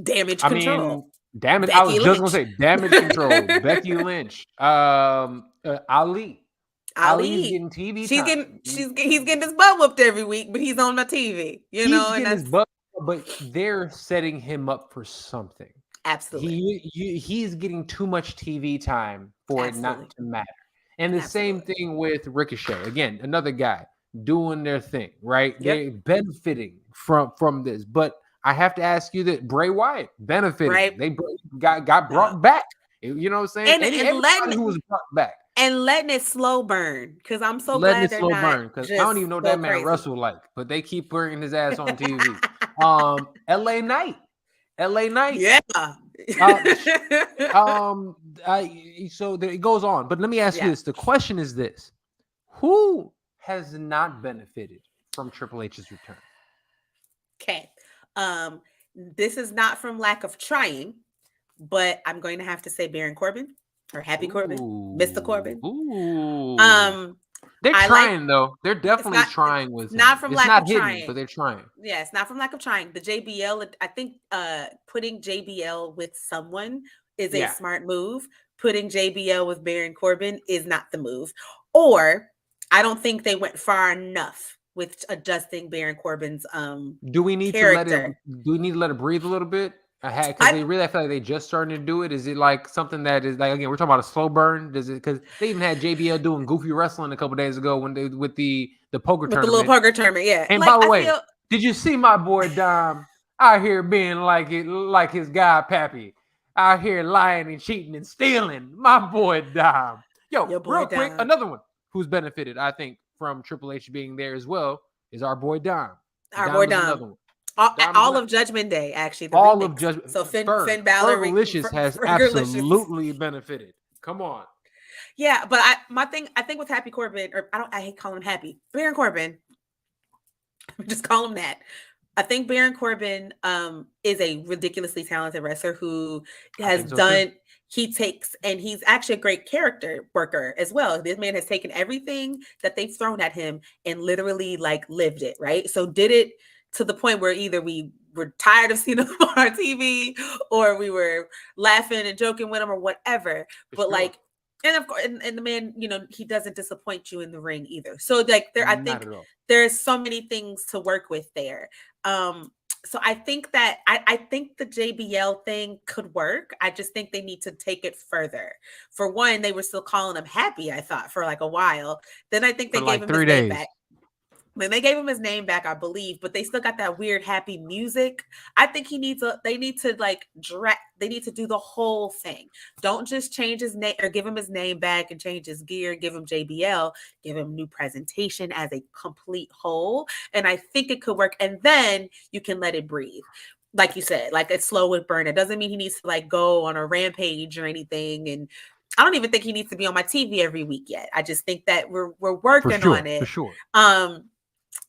Damage Control. Damage. I was just gonna say Damage Control. Becky Lynch. Ali. Ali's getting TV time. He's getting his butt whooped every week, but he's on my TV. He's getting his butt, but they're setting him up for something. Absolutely. He's getting too much TV time for it not to matter. And the same thing with Ricochet. Again, another guy doing their thing, right? Yep. They're benefiting from this, but I have to ask you that Bray Wyatt benefited. Right. They got brought back. You know what I'm saying? And everybody who was brought back. And letting it slow burn, because I'm so letting glad it slow burn, because I don't even know what that man wrestled like, but they keep bringing his ass on TV. LA Knight. Yeah. So it goes on, but let me ask you this. The question is this: who has not benefited from Triple H's return? Okay. This is not from lack of trying, but I'm going to have to say Baron Corbin or Happy Corbin, Mr. Corbin. They're trying though. They're definitely trying with him. Not from lack of trying, but they're trying. Yeah, it's not from lack of trying. The JBL, I think putting JBL with someone is a smart move. Putting JBL with Baron Corbin is not the move. Or I don't think they went far enough with adjusting Baron Corbin's do we need character. to let it breathe a little bit? Because I feel like they just starting to do it. Is it like something that is like, again, we're talking about a slow burn? Does it, because they even had JBL doing goofy wrestling a couple days ago when they with the poker tournament, the little poker tournament, yeah. And by the way, did you see my boy Dom out here being like his guy Pappy out here lying and cheating and stealing? My boy Dom. Real quick, another one who's benefited, I think, from Triple H being there as well is our boy Dom. Our boy Dom. Another one. All of Judgment Day, actually. All of Judgment. So Finn Balor, Fergalicious has absolutely benefited. Come on. Yeah, but I think with Happy Corbin, or I hate calling him Happy, Baron Corbin. Just call him that. I think Baron Corbin is a ridiculously talented wrestler who has done. Too. He's actually a great character worker as well. This man has taken everything that they've thrown at him and literally lived it, right? So did it to the point where either we were tired of seeing him on our TV or we were laughing and joking with him or whatever. But and of course, and the man, he doesn't disappoint you in the ring either. So I think there's so many things to work with there. So I think that I think the JBL thing could work. I just think they need to take it further. For one, they were still calling him Happy, I thought, for like a while. Then I think For they gave like him his 3 days. name back. When they gave him his name back, I believe, but they still got that weird happy music. I think they need to like they need to do the whole thing. Don't just change his name or give him his name back and change his gear, give him JBL, give him new presentation as a complete whole. And I think it could work. And then you can let it breathe. Like you said, like it's slow with burn. It doesn't mean he needs to like go on a rampage or anything. And I don't even think he needs to be on my TV every week yet. I just think that we're working on it. For sure.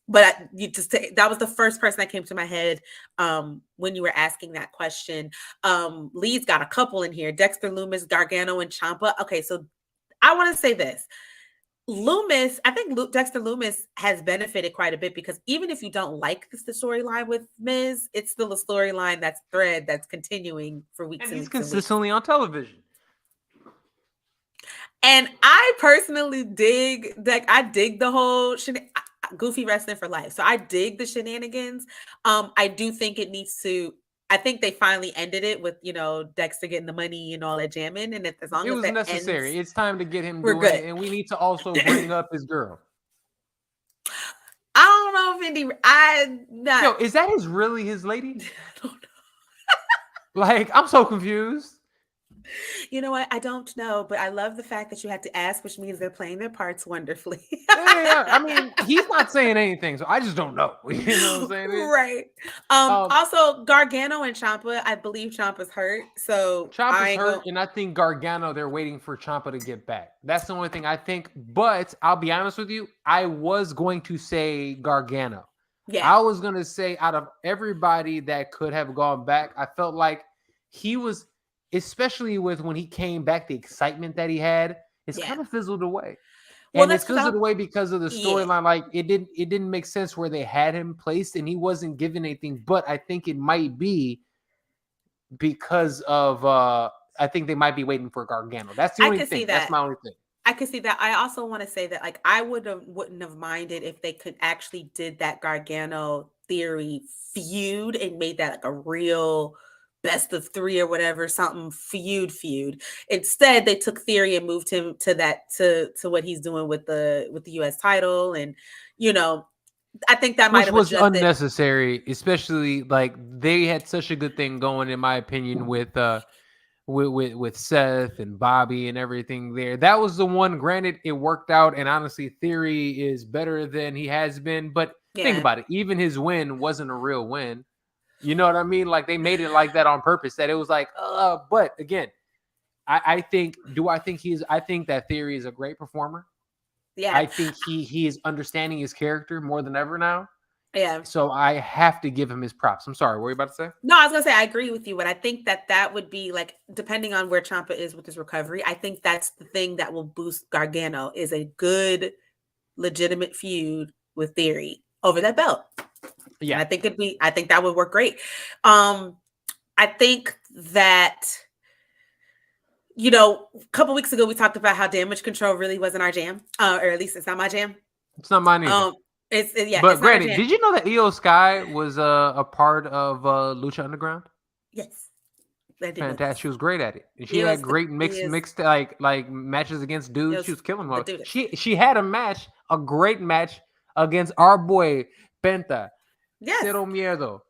But that was the first person that came to my head when you were asking that question. Lee's got a couple in here: Dexter Lumis, Gargano, and Ciampa. Okay, so I want to say this. Lumis, I think Dexter Lumis has benefited quite a bit because even if you don't like the storyline with Miz, it's still a storyline that's continuing for weeks and he's weeks consistently on television. And I personally dig the whole goofy wrestling for life. So I dig the shenanigans. I do think it needs to. I think they finally ended it with Dexter getting the money and all that jamming. And as long it as was that necessary, ends, it's time to get him we're doing good. it, and we need to also bring up his girl. I don't know if Indy. Yo, is that really his lady? I don't know. Like, I'm so confused. You know what? I don't know, but I love the fact that you had to ask, which means they're playing their parts wonderfully. Yeah. I mean, he's not saying anything, so I just don't know. You know what I'm saying? Right. Also, Gargano and Ciampa, I believe Ciampa's hurt. So Ciampa's hurt, and I think Gargano, they're waiting for Ciampa to get back. That's the only thing I think. But I'll be honest with you, I was going to say Gargano. Yeah. I was going to say out of everybody that could have gone back, I felt like he was, especially with when he came back, the excitement that he had, it's kind of fizzled away. Well, and it's fizzled away because of the storyline. Yeah. Like it didn't make sense where they had him placed and he wasn't given anything. But I think it might be because of I think they might be waiting for Gargano. That's the only thing. That's my only thing. I could see that. I also want to say that like I wouldn't have minded if they could actually did that Gargano Theory feud and made that like a real best of 3 or whatever, something feud. Instead, they took Theory and moved him to what he's doing with the US title. And I think that might have was unnecessary, especially like they had such a good thing going, in my opinion, with Seth and Bobby and everything there. That was the one. Granted, it worked out, and honestly, Theory is better than he has been. But think about it. Even his win wasn't a real win. You know what I mean? Like they made it like that on purpose. That it was like, but again, I think that Theory is a great performer. Yeah. I think he is understanding his character more than ever now. Yeah. So I have to give him his props. I'm sorry. What were you about to say? No, I was going to say I agree with you, but I think that would be like, depending on where Ciampa is with his recovery, I think that's the thing that will boost Gargano is a good, legitimate feud with Theory over that belt. Yeah. And I think that would work great. I think that, a couple weeks ago, we talked about how Damage Control really wasn't our jam, or at least it's not my jam. It's not mine either. But granted, did you know that Io Sky was a part of Lucha Underground? Yes, fantastic. She was great at it. And she had great mixed like matches against dudes. She was killing them. She had a great match against our boy Penta. Yes. Cero Miedo.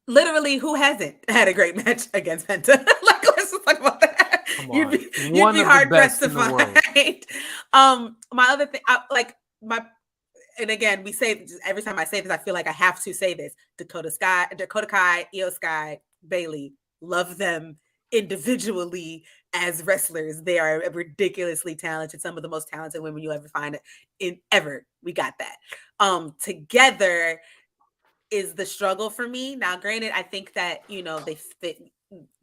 Literally, who hasn't had a great match against Penta? Like, let's just talk about that. You'd be hard pressed to find. My other thing, and again, we say every time I say this, I feel like I have to say this. Dakota Kai, Io Sky, Bailey, love them individually as wrestlers. They are ridiculously talented. Some of the most talented women you'll ever find ever. We got that. Together is the struggle for me. Now, granted, I think that, they fit.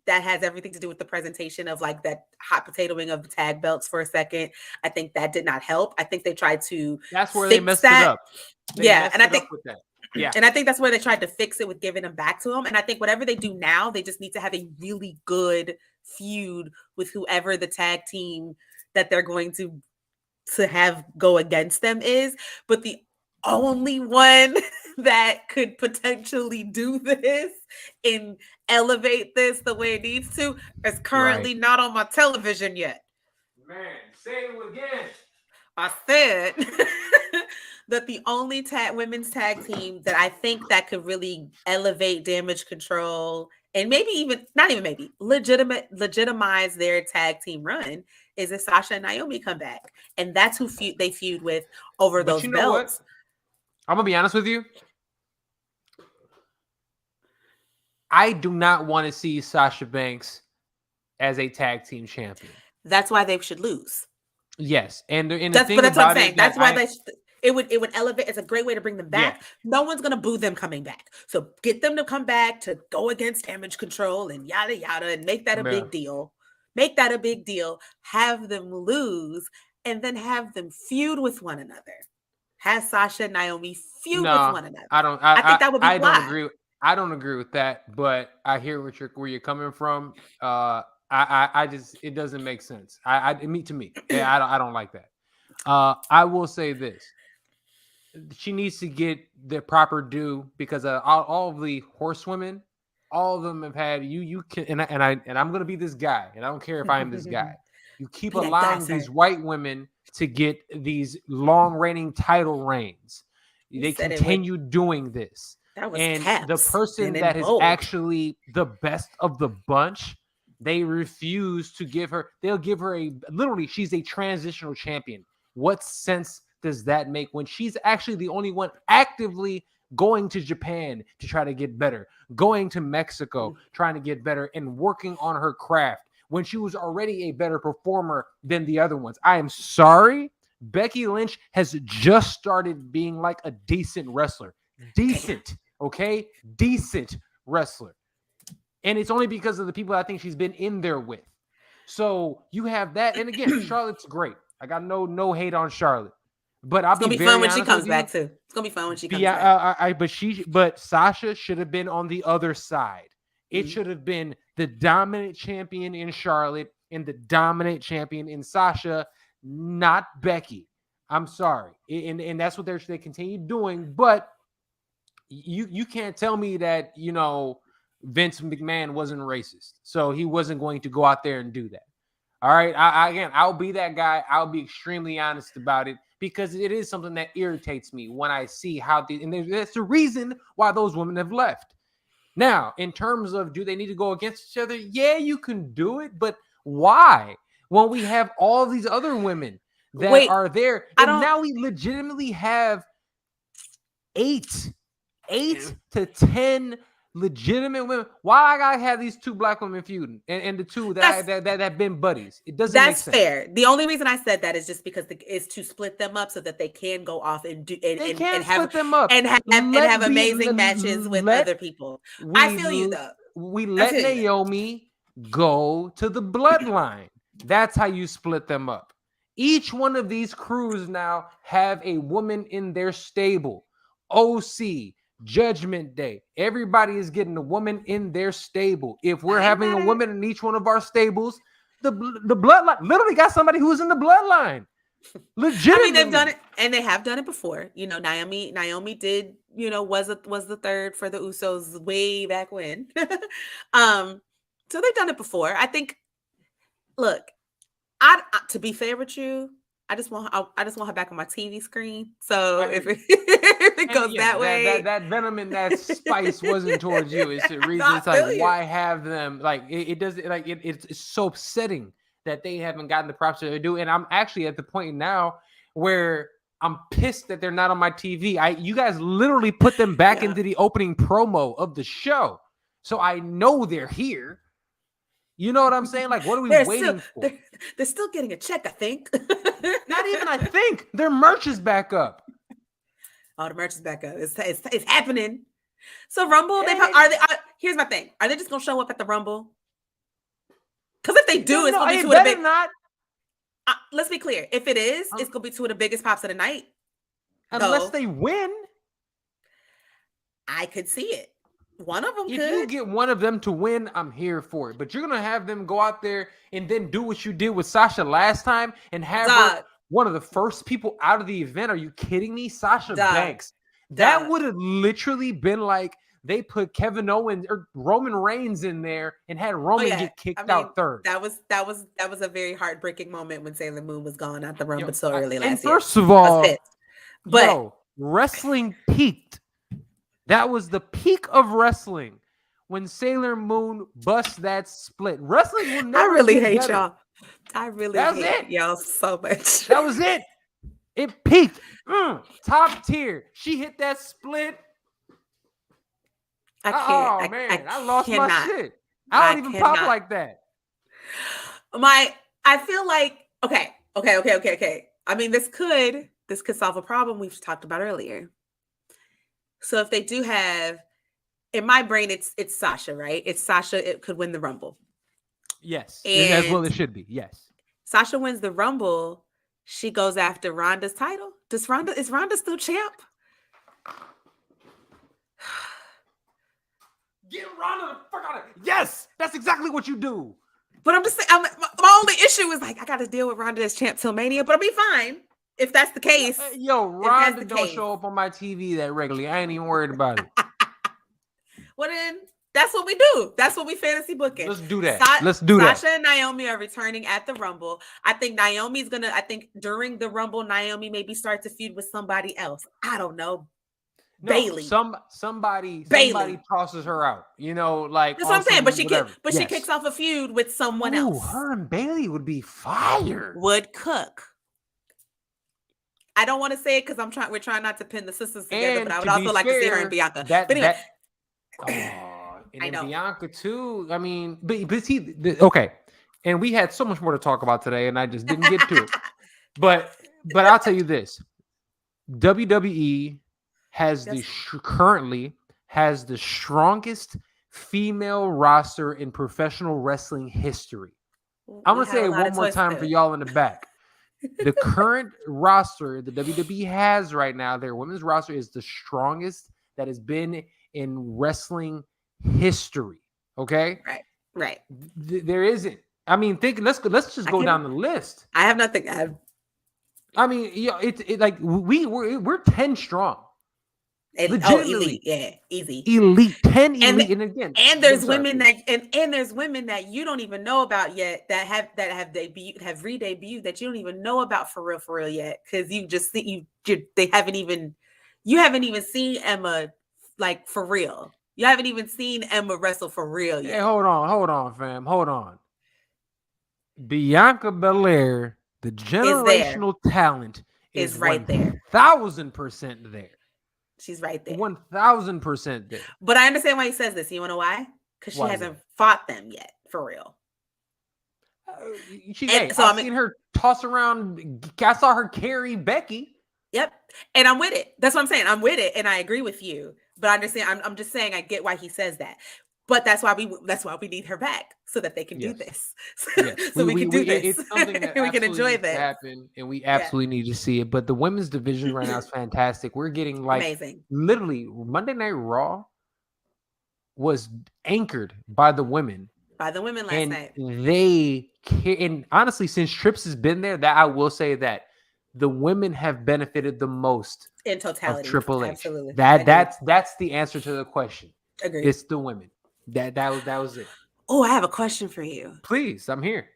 That has everything to do with the presentation of like that hot potatoing of the tag belts for a second. I think that did not help. I think they tried to. That's where they messed it up. And I think with that. Yeah, and I think that's where they tried to fix it with giving them back to him. And I think whatever they do now, they just need to have a really good feud with whoever the tag team that they're going to have go against them is. But only one that could potentially do this and elevate this the way it needs to is currently not on my television yet. Man, say it again. I said that the only women's tag team that I think that could really elevate Damage Control and maybe even not even maybe legitimize their tag team run is if Sasha and Naomi come back, and that's who they feud with over those belts. What? I'm gonna be honest with you. I do not want to see Sasha Banks as a tag team champion. That's why they should lose. Yes, and that's what I'm saying. That's why it would elevate. It's a great way to bring them back. Yeah. No one's gonna boo them coming back. So get them to come back to go against Damage Control and yada yada, and make that a big deal. Make that a big deal. Have them lose, and then have them feud with one another. Have Sasha and Naomi feud with one another. I think that would be. I don't agree. I don't agree with that, but I hear where you're coming from. I just, it doesn't make sense. To me, yeah, I don't like that. I will say this: she needs to get the proper due because all of the horsewomen, all of them have had you can, and I'm gonna be this guy, and I don't care if I am this guy. You keep allowing these white women to get these long reigning title reigns. They continue doing this, and the person that is actually the best of the bunch. They refuse to give her. They'll give her literally, she's a transitional champion. What sense does that make when she's actually the only one actively going to Japan to try to get better, going to Mexico, trying to get better and working on her craft when she was already a better performer than the other ones? I am sorry. Becky Lynch has just started being like a decent wrestler. Decent, okay? Decent wrestler. And it's only because of the people I think she's been in there with. So you have that. And again, Charlotte's great. I got no hate on Charlotte. But I'll be very fun when she comes back too. It's gonna be fun when she comes back. But Sasha should have been on the other side. It should have been the dominant champion in Charlotte and the dominant champion in Sasha, not Becky. I'm sorry. And that's what they continue doing. But you can't tell me that, Vince McMahon wasn't racist, so he wasn't going to go out there and do that. All right. I'll be that guy. I'll be extremely honest about it because it is something that irritates me when I see how and that's the reason why those women have left. Now, in terms of do they need to go against each other? Yeah, you can do it, but why? When we have all these other women that are there, and now we legitimately have 8 to 10 legitimate women. Why I gotta have these 2 black women feuding and the 2 that have been buddies? It doesn't make sense. That's fair. The only reason I said that is just because is to split them up so that they can go off and do and have them up and have amazing matches with other people. I feel you though. We let Naomi go to the bloodline. That's how you split them up. Each one of these crews now have a woman in their stable. OC, Judgment Day. Everybody is getting a woman in their stable. If we're having a woman in each one of our stables, the bloodline literally got somebody who's in the bloodline. Legitimately. I mean, they've done it, and they have done it before. Naomi did. Was the third for the Usos way back when. So they've done it before. I think. Look, to be fair with you, I just want her back on my TV screen. So if it goes that way, that venom and that spice wasn't towards you. It's the reason. It's like why have them? Like it doesn't. Like it's so upsetting that they haven't gotten the props that they do. And I'm actually at the point now where I'm pissed that they're not on my TV. You guys literally put them back into the opening promo of the show, so I know they're here. You know what I'm saying? Like, what are we waiting for? They're still getting a check, I think. Not even I think. Their merch is back up. Oh, the merch is back up. It's happening. So Rumble, here's my thing. Are they just gonna show up at the Rumble? Because if they do, it's gonna be two of the big. Let's be clear. If it is, it's gonna be 2 of the biggest pops of the night. Unless they win, I could see it. One of them if you get one of them to win, I'm here for it. But you're going to have them go out there and then do what you did with Sasha last time and have her one of the first people out of the event. Are you kidding me? Sasha Duh. Banks. Duh. That would have literally been like they put Kevin Owens or Roman Reigns in there and had Roman get kicked out third. That was a very heartbreaking moment when Sailor Moon was gone out the Rumble so early last and year. First of all, but wrestling peaked. That was the peak of wrestling when Sailor Moon busts that split. Wrestling will never. I really get hate better. y'all. I really hate y'all so much. That was it. It peaked. Top tier. She hit that split. I can't. I lost my shit. I don't even pop like that. I feel like okay. I mean, this could solve a problem we've talked about earlier. So if they do have, in my brain, it's Sasha, right? It's Sasha. It could win the Rumble. Yes, as well it should be. Yes. Sasha wins the Rumble. She goes after Ronda's title. Is Ronda still champ? Get Ronda the fuck out of it. Yes, that's exactly what you do. But I'm just saying, my only issue is like I got to deal with Ronda as champ till Mania, but I'll be fine if that's the case. Ronda don't show up on my TV that regularly. I ain't even worried about it. Well, then that's what we do. That's what we fantasy booking. Let's do that. Let's do that. Sasha and Naomi are returning at the Rumble. I think during the Rumble, Naomi maybe starts to feud with somebody else. I don't know. Bailey. Somebody tosses her out. Like that's what I'm saying. But she kicks off a feud with someone else. Her and Bailey would be fire. Would cook. I don't want to say it because we're trying not to pin the sisters together, but I would also like to see her and Bianca. But anyway. And then Bianca too. I mean, but see, okay. And we had so much more to talk about today, and I just didn't get to it. But I'll tell you this: WWE has currently has the strongest female roster in professional wrestling history. I'm gonna say it one more time for y'all in the back. The current roster the WWE has right now, their women's roster is the strongest that has been in wrestling history. Okay, right. There isn't. I mean, let's just go down the list. I have nothing. I mean, it's like we're 10 strong. Elite, yeah, easy. Elite, 10 elite, and again, and there's women that you don't even know about yet that have re-debuted that you don't even know about for real yet because you just think you haven't even seen Emma like for real. You haven't even seen Emma wrestle for real yet. Hey, hold on, fam, hold on. Bianca Belair, the generational talent, is right there, 1,000% there. She's right there. 1,000% there. But I understand why he says this. You want to know why? Because she hasn't fought them yet, for real. I've seen her toss around. I saw her carry Becky. Yep. And I'm with it. That's what I'm saying. I'm with it. And I agree with you. But I understand. I'm just saying I get why he says that. But that's why we need her back so that they can do this. So we can do this. It's something that we can enjoy this. Happen, and we absolutely need to see it. But the women's division right now is fantastic. We're getting like amazing. Literally Monday Night Raw was anchored by the women. Last night. And honestly, since Trips has been there, that I will say that the women have benefited the most in totality. Of Triple H. Absolutely. That's the answer to the question. Agreed. It's the women. That was it. Oh, I have a question for you. Please, I'm here.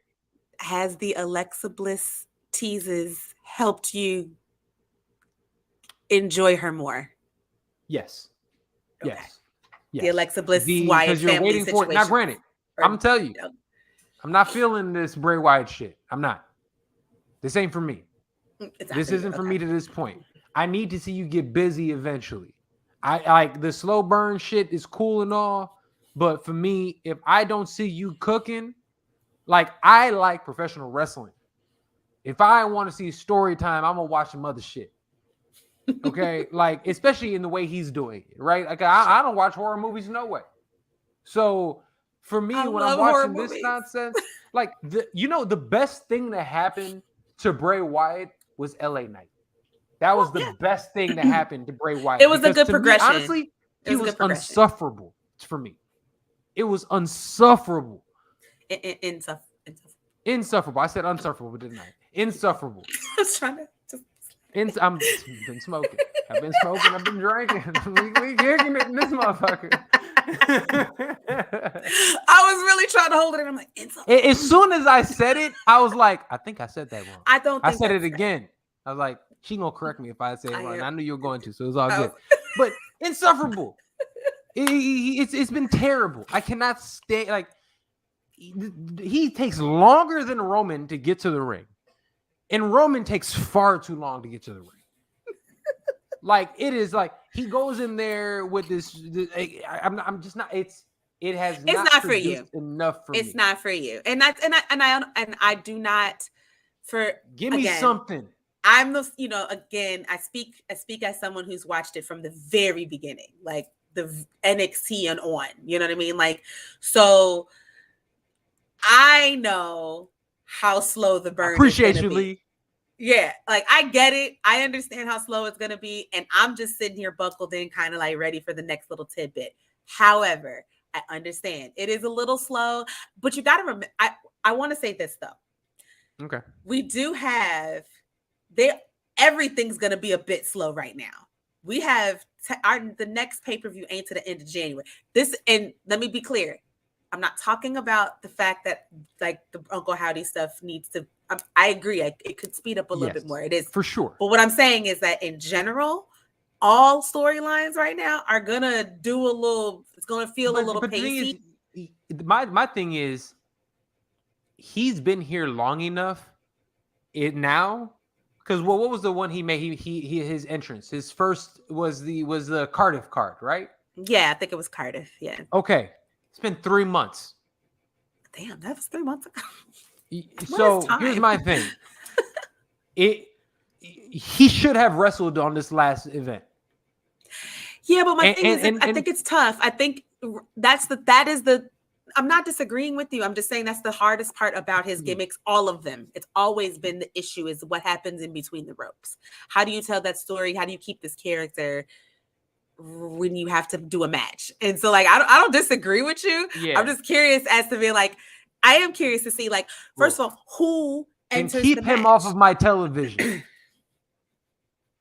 Has the Alexa Bliss teases helped you enjoy her more? Yes. Okay. Yes. The Alexa Bliss Wyatt family situation. Now, granted, I'm gonna tell you, I'm not feeling this Bray Wyatt shit. I'm not. This ain't for me. This isn't for me to this point. I need to see you get busy eventually. I like the slow burn shit is cool and all, but for me, if I don't see you cooking, like I like professional wrestling. If I want to see story time, I'm gonna watch some other shit. Okay, like especially in the way he's doing it, right? Like I don't watch horror movies no way. So for me, when I'm watching this nonsense, like the best thing that happened to Bray Wyatt was LA Knight. That was the best thing that happened to Bray Wyatt. It was a good progression. Honestly, he was unsufferable for me. It was unsufferable. Insufferable. Insufferable. I said unsufferable, didn't I? Insufferable. I was trying to just... I'm been smoking. I've been smoking. I've been drinking. we kicking it in this motherfucker. I was really trying to hold it in. I'm like, as soon as I said it, I was like, I think I said that wrong. I don't think I said it again. I was like, she gonna correct me if I say it wrong. And I knew you were going to, so it was all good. But insufferable. It's been terrible. I cannot stay. Like, he takes longer than Roman to get to the ring, and Roman takes far too long to get to the ring. Like, it is like he goes in there with this. I'm just not. It's not for you enough for me. It's not for you, and I do not. Give me something. I'm the, again, I speak as someone who's watched it from the very beginning, like the NXT and on, you know what I mean? Like, so I know how slow the burn Appreciate is you, be. Lee. Yeah, like I get it. I understand how slow it's gonna be, and I'm just sitting here buckled in, kind of like ready for the next little tidbit. However, I understand it is a little slow, but you got to remember. I want to say this though. Okay. We do have everything's gonna be a bit slow right now. We have the next pay-per-view ain't to the end of January. And let me be clear. I'm not talking about the fact that like the Uncle Howdy stuff needs to. I agree. It could speed up a little bit more. It is for sure. But what I'm saying is that in general, all storylines right now are gonna do a little. It's gonna feel a little pacey. My thing is, he's been here long enough. Now, because what was the one he made? His entrance. His first was the Cardiff card, right? Yeah, I think it was Cardiff. Yeah. Okay, it's been 3 months. Damn, that was 3 months ago. So here's my thing. He should have wrestled on this last event. Yeah, but my thing is, I think it's tough. I think that is the. I'm not disagreeing with you. I'm just saying that's the hardest part about his gimmicks. All of them. It's always been the issue is what happens in between the ropes. How do you tell that story? How do you keep this character when you have to do a match? And so, like, I don't disagree with you. Yeah. I'm just curious as to be like, I am curious to see, like, first of all, who enters the match. Keep him off of my television.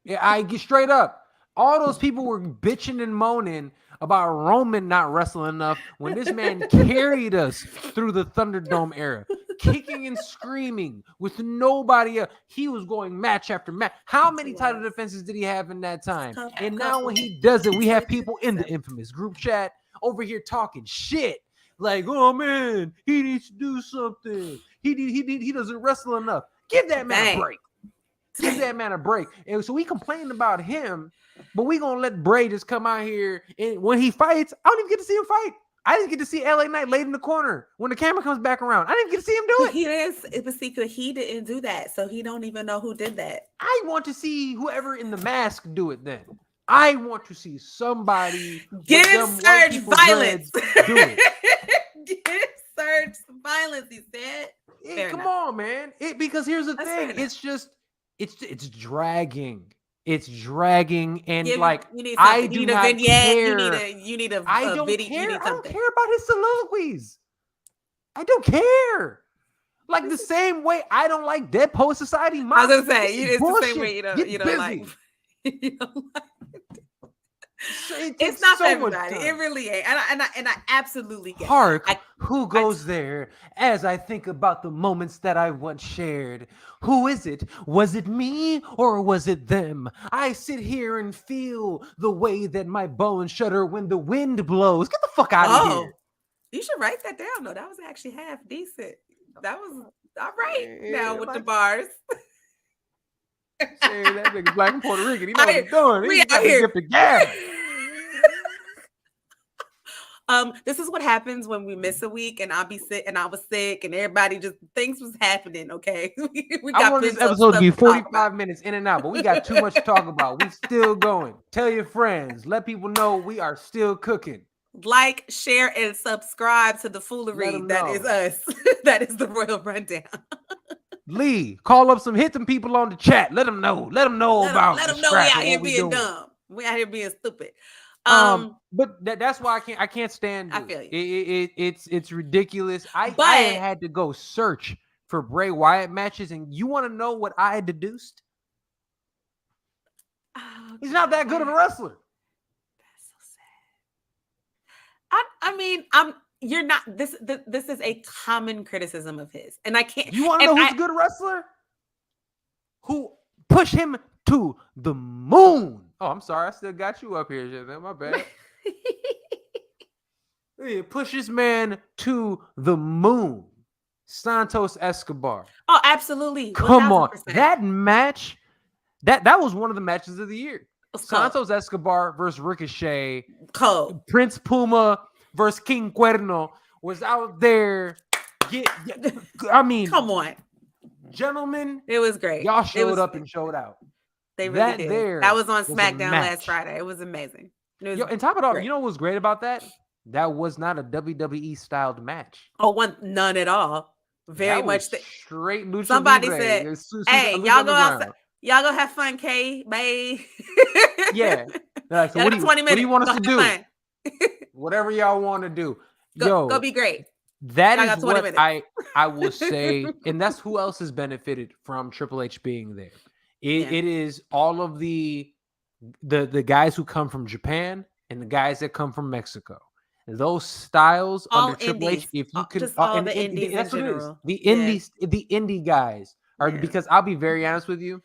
Yeah, I get straight up. All those people were bitching and moaning about Roman not wrestling enough when this man carried us through the Thunderdome era, kicking and screaming with nobody else. He was going match after match. How many title defenses did he have in that time? And now when he does it, we have people in the infamous group chat over here talking shit. Like, oh man, he needs to do something. He doesn't wrestle enough. Give that man a break. Give that man a break. And so we complained about him, but we gonna let Bray just come out here and when he fights, I don't even get to see him fight. I didn't get to see LA Knight laid in the corner when the camera comes back around. I didn't get to see him do it. He didn't do that, so he don't even know who did that. I want to see whoever in the mask do it. Then I want to see somebody give SERG violence. Do it. Give SERG some violence. He said. Come on, man. Because here's the thing. It's just. It's dragging. It's dragging, and I do not care. You need a I don't video. Care. I don't care about his soliloquies. I don't care. Like the same way I don't like Dead Poet Society. I was gonna say it's the same way you don't like. You don't like. It's not for everybody. It really ain't. And I absolutely get Hark, who goes there as I think about the moments that I once shared? Who is it? Was it me or was it them? I sit here and feel the way that my bones shudder when the wind blows. Get the fuck out of here. You should write that down, though. That was actually half decent. That was all right now with the bars. That nigga black and Puerto Rican. He know what he's doing. We out here. This is what happens when we miss a week and I'll be sick and I was sick and everybody just things was happening. Okay. I want this episode to be 45 minutes in and out, but we got too much to talk about. We still going. Tell your friends. Let people know we are still cooking. Like, share, and subscribe to the foolery that is us. That is the Royal Rundown. Lee, call up hit them people on the chat. Let them know. Let them know about. Let them know we out here being dumb. We out here being stupid. But that's why I can't stand. I feel you. It's ridiculous. I had to go search for Bray Wyatt matches, and you want to know what I deduced? Oh, He's not that good of a wrestler. That's so sad. I mean, you're not this is a common criticism of his, and I can't. You want to know who's a good wrestler? Who push him to the moon? Oh, I'm sorry, I still got you up here, Jen. My bad. Push this man to the moon. Santos Escobar. Oh, absolutely. Come 1000%. on. That match, that was one of the matches of the year. Santos Escobar versus Ricochet. Cold. Prince Puma versus King Cuerno was out there. I mean, come on. Gentlemen. It was great. Y'all showed up and showed out. They really did. That was on SmackDown last Friday. It was amazing. And top it off, you know what was great about that? That was not a WWE styled match. Oh, none at all. Very much straight lucha. Somebody libre. said, "Hey, y'all go outside. Y'all go have fun, Kay. Bye." Yeah. Like, so what do you want us to do? Whatever y'all want to do. Go be great. That is what I will say, and that's who else has benefited from Triple H being there. It is all of the guys who come from Japan and the guys that come from Mexico. Those styles all under Triple H, if you could, just all the indies that's in what general. It is. The indie guys are because I'll be very honest with you,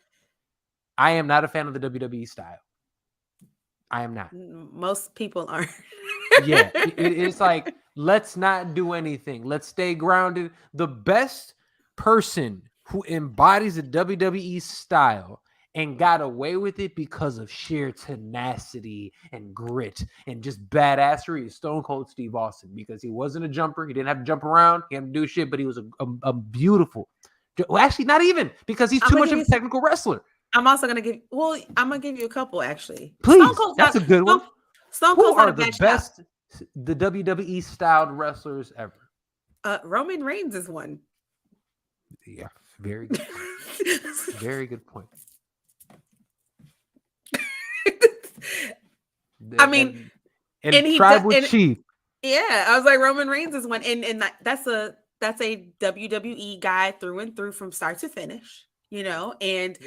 I am not a fan of the WWE style. I am not. Most people aren't. It's like, let's not do anything. Let's stay grounded. The best person who embodies the WWE style and got away with it because of sheer tenacity and grit and just badassery is Stone Cold Steve Austin, because he wasn't a jumper. He didn't have to jump around. He had to do shit, but he was a beautiful. Well, actually, not even, because he's too much of a technical wrestler. I'm also going to give you a couple, actually. Please, that's a good one. Stone Cold's who are the best the WWE styled wrestlers ever? Roman Reigns is one. Yeah, very good. Very good point. I mean, and Tribal Chief. Yeah, I was like, Roman Reigns is one, and that's a WWE guy through and through from start to finish, and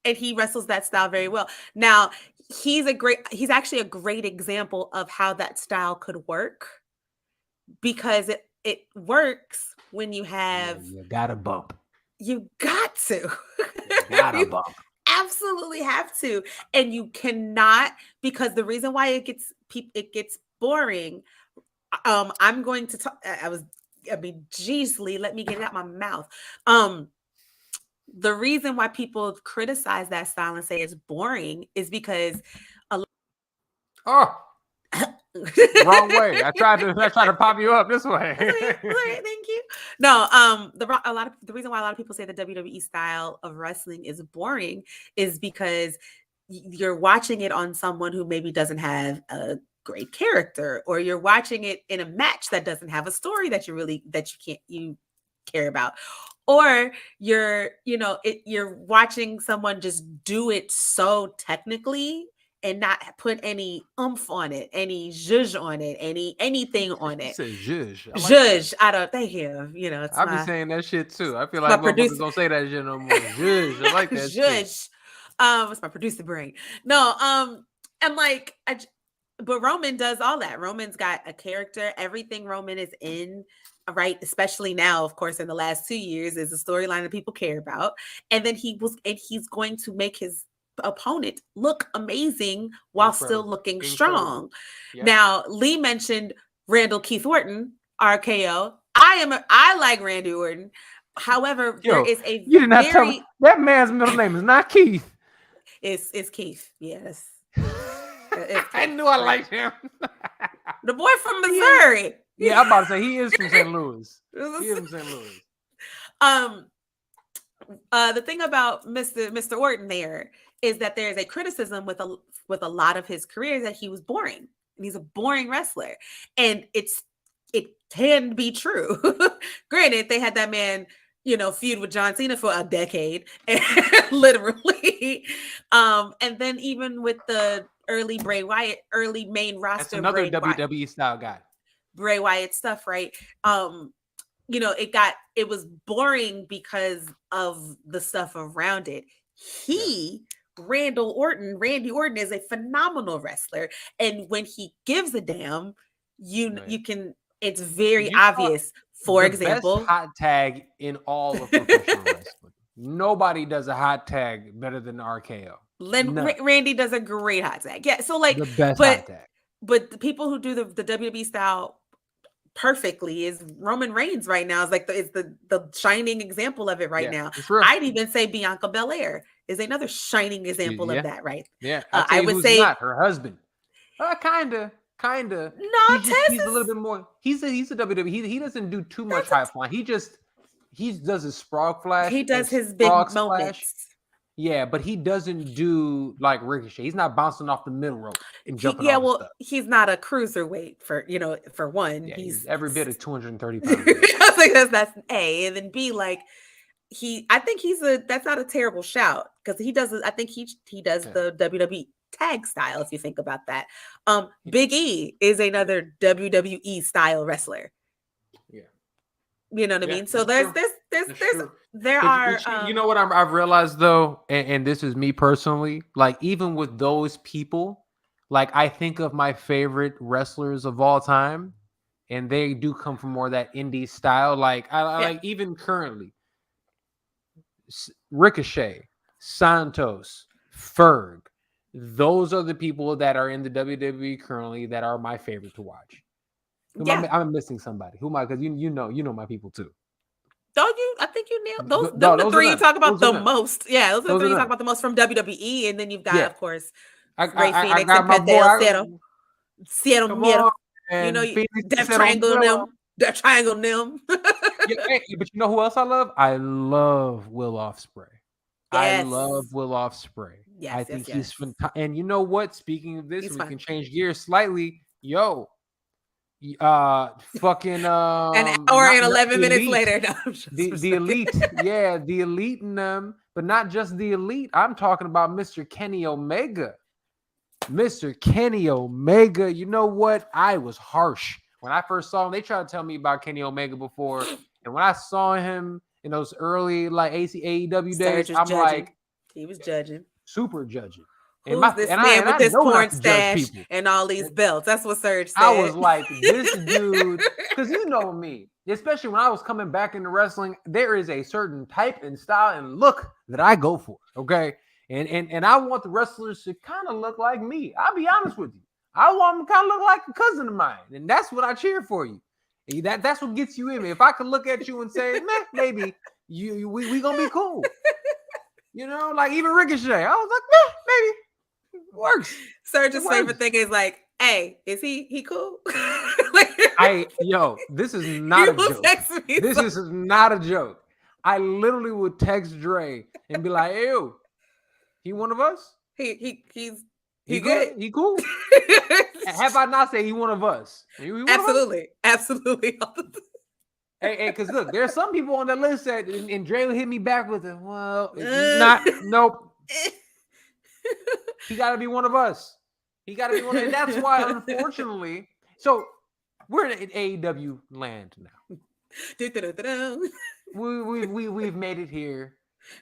and he wrestles that style very well. Now, he's actually a great example of how that style could work, because it works when you have you gotta bump. You got to. You gotta bump. Absolutely have to, and you cannot, because the reason why it gets boring. I'm going to talk. Geez, Lee, let me get it out my mouth. The reason why people criticize that style and say it's boring is because wrong way. I tried to pop you up this way. Thank you. No, the reason why a lot of people say the WWE style of wrestling is boring is because you're watching it on someone who maybe doesn't have a great character, or you're watching it in a match that doesn't have a story that you care about, or you're watching someone just do it so technically and not put any oomph on it, any zhuzh on it, anything on it. You say zhuzh. Zhuzh. I don't think I'll be saying that shit too. I feel like motherfuckers don't say that shit no more. Zhuzh. I like that zhuzh. It's my producer brain. No, and like but Roman does all that. Roman's got a character. Everything Roman is in, right? Especially now, of course, in the last 2 years, is a storyline that people care about. And then he's going to make his opponent look amazing while still looking strong. Yeah. Now, Lee mentioned Randall Keith Orton, RKO. I like Randy Orton. However, there is a you did not tell me that man's middle name is not Keith. It's Keith. Yes. I knew I liked him. The boy from Missouri. Yeah, I'm about to say he is from St. Louis. He is from St. Louis. The thing about Mr. Orton there is that there's a criticism with a lot of his career that he was boring. And he's a boring wrestler. And it can be true. Granted, they had that man, feud with John Cena for a decade, literally. And then even with the early Bray Wyatt, early main roster. That's another WWE style guy. Bray Wyatt stuff, right? it was boring because of the stuff around it. Randy Orton is a phenomenal wrestler. And when he gives a damn, you can, it's very obvious. For example, best hot tag in all of professional wrestling. Nobody does a hot tag better than RKO. Randy does a great hot tag. Yeah. So like the best hot tag. But the people who do the WWE style perfectly is Roman Reigns right now. It's like it's the shining example of it right now. I'd even say Bianca Belair is another shining example of that, right? Yeah. I would say not her husband. Kinda. No, he's a little bit more. He's a WWE. He doesn't do too much high flying. He does his frog flash. He does his big moments. Yeah, but he doesn't do like Ricochet. He's not bouncing off the middle rope and jumping off stuff. He's not a cruiserweight for one. Yeah, he's every bit of 230 pounds. I think that's A, and then B, like I think that's not a terrible shout because he does. I think he does the WWE tag style. If you think about that, Big E is another WWE style wrestler. Yeah, you know what I mean. So there are. You know what I've realized though, and this is me personally. Like even with those people, like I think of my favorite wrestlers of all time, and they do come from more that indie style. Like I like even currently, Ricochet, Santos, Ferg. Those are the people that are in the WWE currently that are my favorite to watch. I'm missing somebody. Who am I? Because you know my people too. Don't you? I think you nailed those. Those are the three you talk about the most. Yeah, those are the three you talk about the most from WWE, and then you've got, of course, Ray Phoenix and Pete Cero Miedo. You know, Death Triangle them. But you know who else I love? I love Will Ospreay. Yes. I love Will Ospreay. Yes, I think he's fantastic. And you know what? Speaking of this, we can change gears slightly. Fucking an hour and 11 minutes later. No, the elite, the elite in them, but not just the elite. I'm talking about Mr. Kenny Omega. Mr. Kenny Omega. You know what? I was harsh when I first saw him. They tried to tell me about Kenny Omega before, and when I saw him in those early like AEW days, I'm judging. Like, he was judging, super judging. Who's this man with this porn stash and all these belts? That's what Serge said. I was like, this dude, because you know me, especially when I was coming back into wrestling, there is a certain type and style and look that I go for, okay? And I want the wrestlers to kind of look like me. I'll be honest with you. I want them to kind of look like a cousin of mine, and that's what I cheer for you. That's what gets you in me. If I could look at you and say, man, maybe we gonna be cool. You know, like even Ricochet. I was like, maybe. Works. Serge's favorite thing is like, hey, is he cool? This is not a joke. This is not a joke. I literally would text Dre and be like, hey, yo, he one of us? He's good. He cool. Have I not said he one of us? Absolutely. Hey, because look, there are some people on that list that, and Dre will hit me back with it. Well, nope. He got to be one of us. He got to be one of us. And that's why, unfortunately, so we're in AEW land now. We've made it here.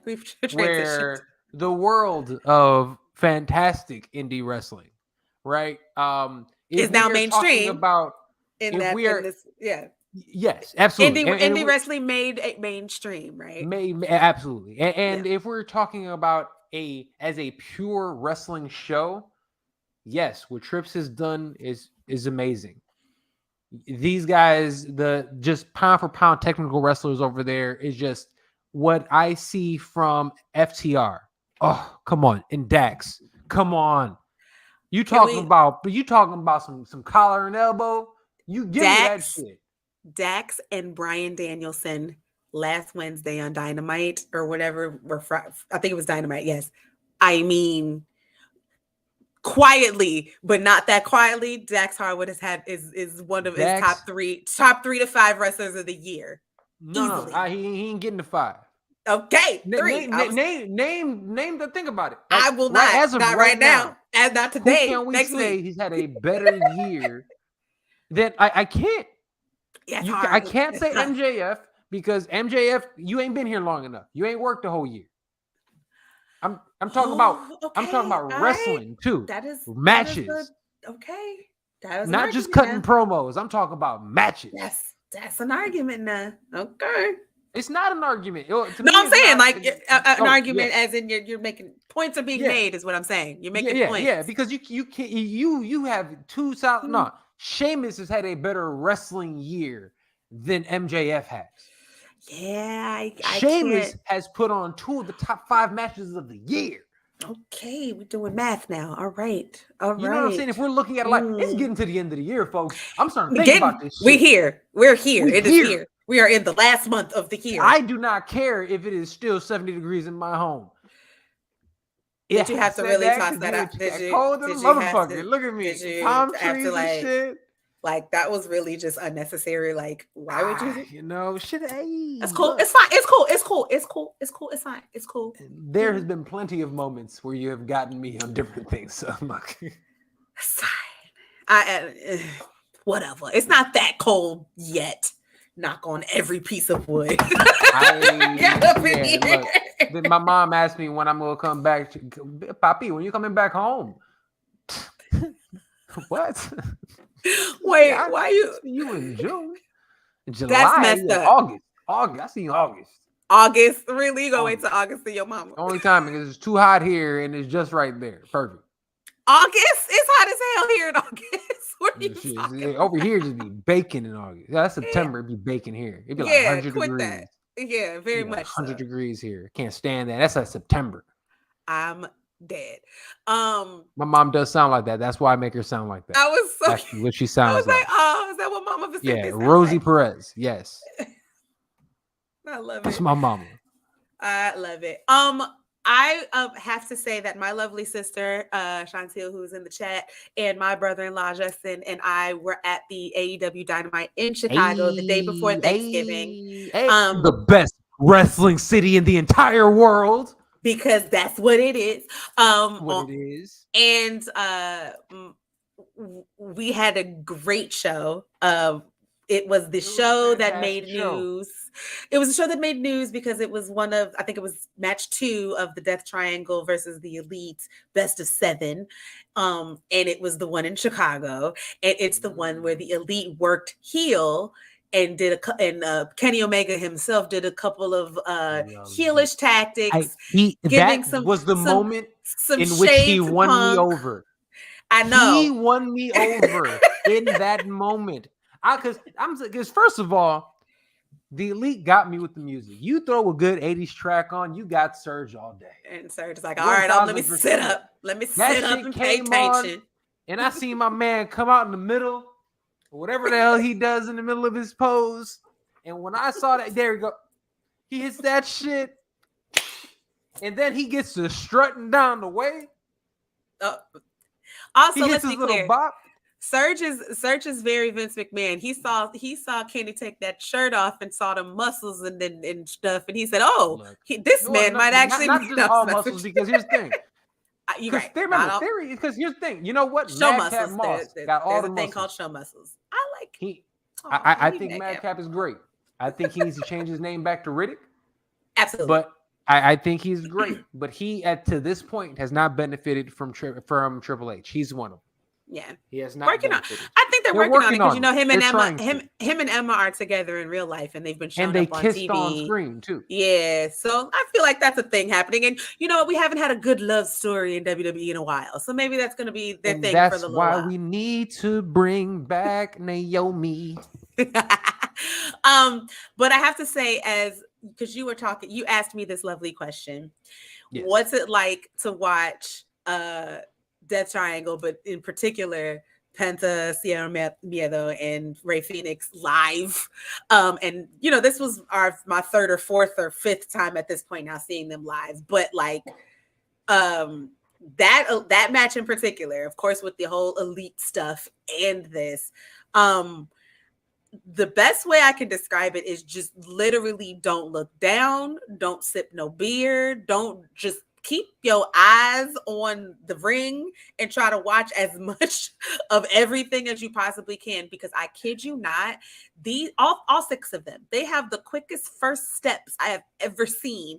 We've where the world of fantastic indie wrestling, right? Is now mainstream. Yes, absolutely. Indie wrestling made it mainstream, right? Absolutely. And if we're talking about as a pure wrestling show, yes, what Trips has done is amazing. These guys, the just pound for pound technical wrestlers over there, is just what I see from FTR. Oh, come on, and Dax, come on. You talking about some collar and elbow? You give me that shit. Dax and Bryan Danielson last Wednesday on Dynamite or whatever, I think it was Dynamite. Yes. I mean, quietly, but not that quietly. Dax Harwood is one of his top three to five wrestlers of the year. No, he ain't getting the 5. Okay, 3. Name the think about it. Like, I will not. As of not right now. As not today. Who can we next say week. He's had a better year than I can't. Yeah, it's I hard. can't It's say tough. MJF because MJF, you ain't been here long enough. You ain't worked the whole year. I'm talking about Oh, I'm talking okay. about All right. wrestling too. That is the Matches. okay. That was an Not just argument cutting now. promos. I'm talking about matches. That's an argument now. Okay. It's not an argument. To No, me, I'm it's saying not. like an Oh, argument, as in you're making points are being yeah, made, is what I'm saying. You're yeah, making yeah, points. yeah. Because you can't you have two solid. Mhm. No, Sheamus has had a better wrestling year than MJF has. Yeah, I Sheamus can't. has put on 2 of the top 5 matches of the year. Okay, we're doing math now. All right. All You know what I'm saying? right. If we're looking at it like it's getting to the end of the year, folks, I'm starting to think about this We're shit. here. We're here. We It is here. here. We are in the last month of the year. I do not care if it is still 70 degrees in my home. Did you Yeah, I have to said really that toss because that you out? got cold than a Did you have motherfucker. to Look at did me. you Palm have to trees and shit. like that was really just unnecessary? Like, why would you? You know, shit. Hey, That's cool. look. It's fine. It's cool. It's cool. It's cool. It's cool. It's fine. It's cool. There has been plenty of moments where you have gotten me on different things. So I'm like, It's fine. Whatever. It's not that cold yet. Knock on every piece of wood. Look, my mom asked me when I'm gonna come back. Papi, when you coming back home? What? Wait, why you? See you in June, July, That's messed up. August. I see you August. August, really? You gonna wait till August to your mama? Only time because it's too hot here and it's just right there. Perfect. August? It's hot as hell here in August. What are you talking over here just be baking in August. Yeah, that's September. It'd be baking here. It'd be like 100 degrees. That. Yeah, very much. 100 degrees here. Can't stand that. That's like September. I'm dead. My mom does sound like that. That's why I make her sound like that. I was so That's what she sounds I was like, oh, is that what Mama Vicente sounds Rosie like? Perez. Yes. I love That's it. my mama. I love it. I have to say that my lovely sister, Chantil, who's in the chat, and my brother-in-law, Justin, and I were at the AEW Dynamite in Chicago the day before Thanksgiving. The best wrestling city in the entire world. Because that's what it is. It is. And we had a great show. It was the show that made news. It was a show that made news because it was I think it was match 2 of the Death Triangle versus the Elite best of 7. And it was the one in Chicago. And it's the one where the Elite worked heel and Kenny Omega himself did a couple of heelish tactics. Was the moment in which he won me over. I know. He won me over in that moment. Because first of all, the Elite got me with the music. You throw a good 80s track on, you got Surge all day. And Surge is like, all right, let me sit up. Let me sit up and pay attention. And I seen my man come out in the middle, whatever the hell he does in the middle of his pose. And when I saw that, there we go. He hits that shit. And then he gets to strutting down the way. Also, he let's be clear. Bop. Surge is very Vince McMahon. He saw Kenny take that shirt off and saw the muscles and stuff, and he said, "Oh, this man might actually not just all muscles." Because here's the thing. You're right. Because here's the thing. You know what? Show muscles. Got all there's the a thing muscles. called show muscles. I think Madcap is great. I think he needs to change his name back to Riddick. Absolutely. But I think he's great. But he, to this point, has not benefited from Triple H. He's one of them. Yeah, he has not working on. I think they're working on it because him and Emma are together in real life, and they've been shown up on TV on screen too. Yeah, so I feel like that's a thing happening, and you know we haven't had a good love story in WWE in a while, so maybe that's going to be their thing for the little while. That's why we need to bring back Naomi. But I have to say, because you asked me this lovely question. Yes. What's it like to watch Death Triangle, but in particular Penta, Sierra Miedo, and Rey Fenix live? And you know, this was my 3rd or 4th or 5th time at this point now seeing them live, but like that match in particular, of course, with the whole Elite stuff and this, the best way I can describe it is just literally don't look down, don't sip no beer, don't just keep your eyes on the ring and try to watch as much of everything as you possibly can, because I kid you not, all 6 of them, they have the quickest first steps I have ever seen.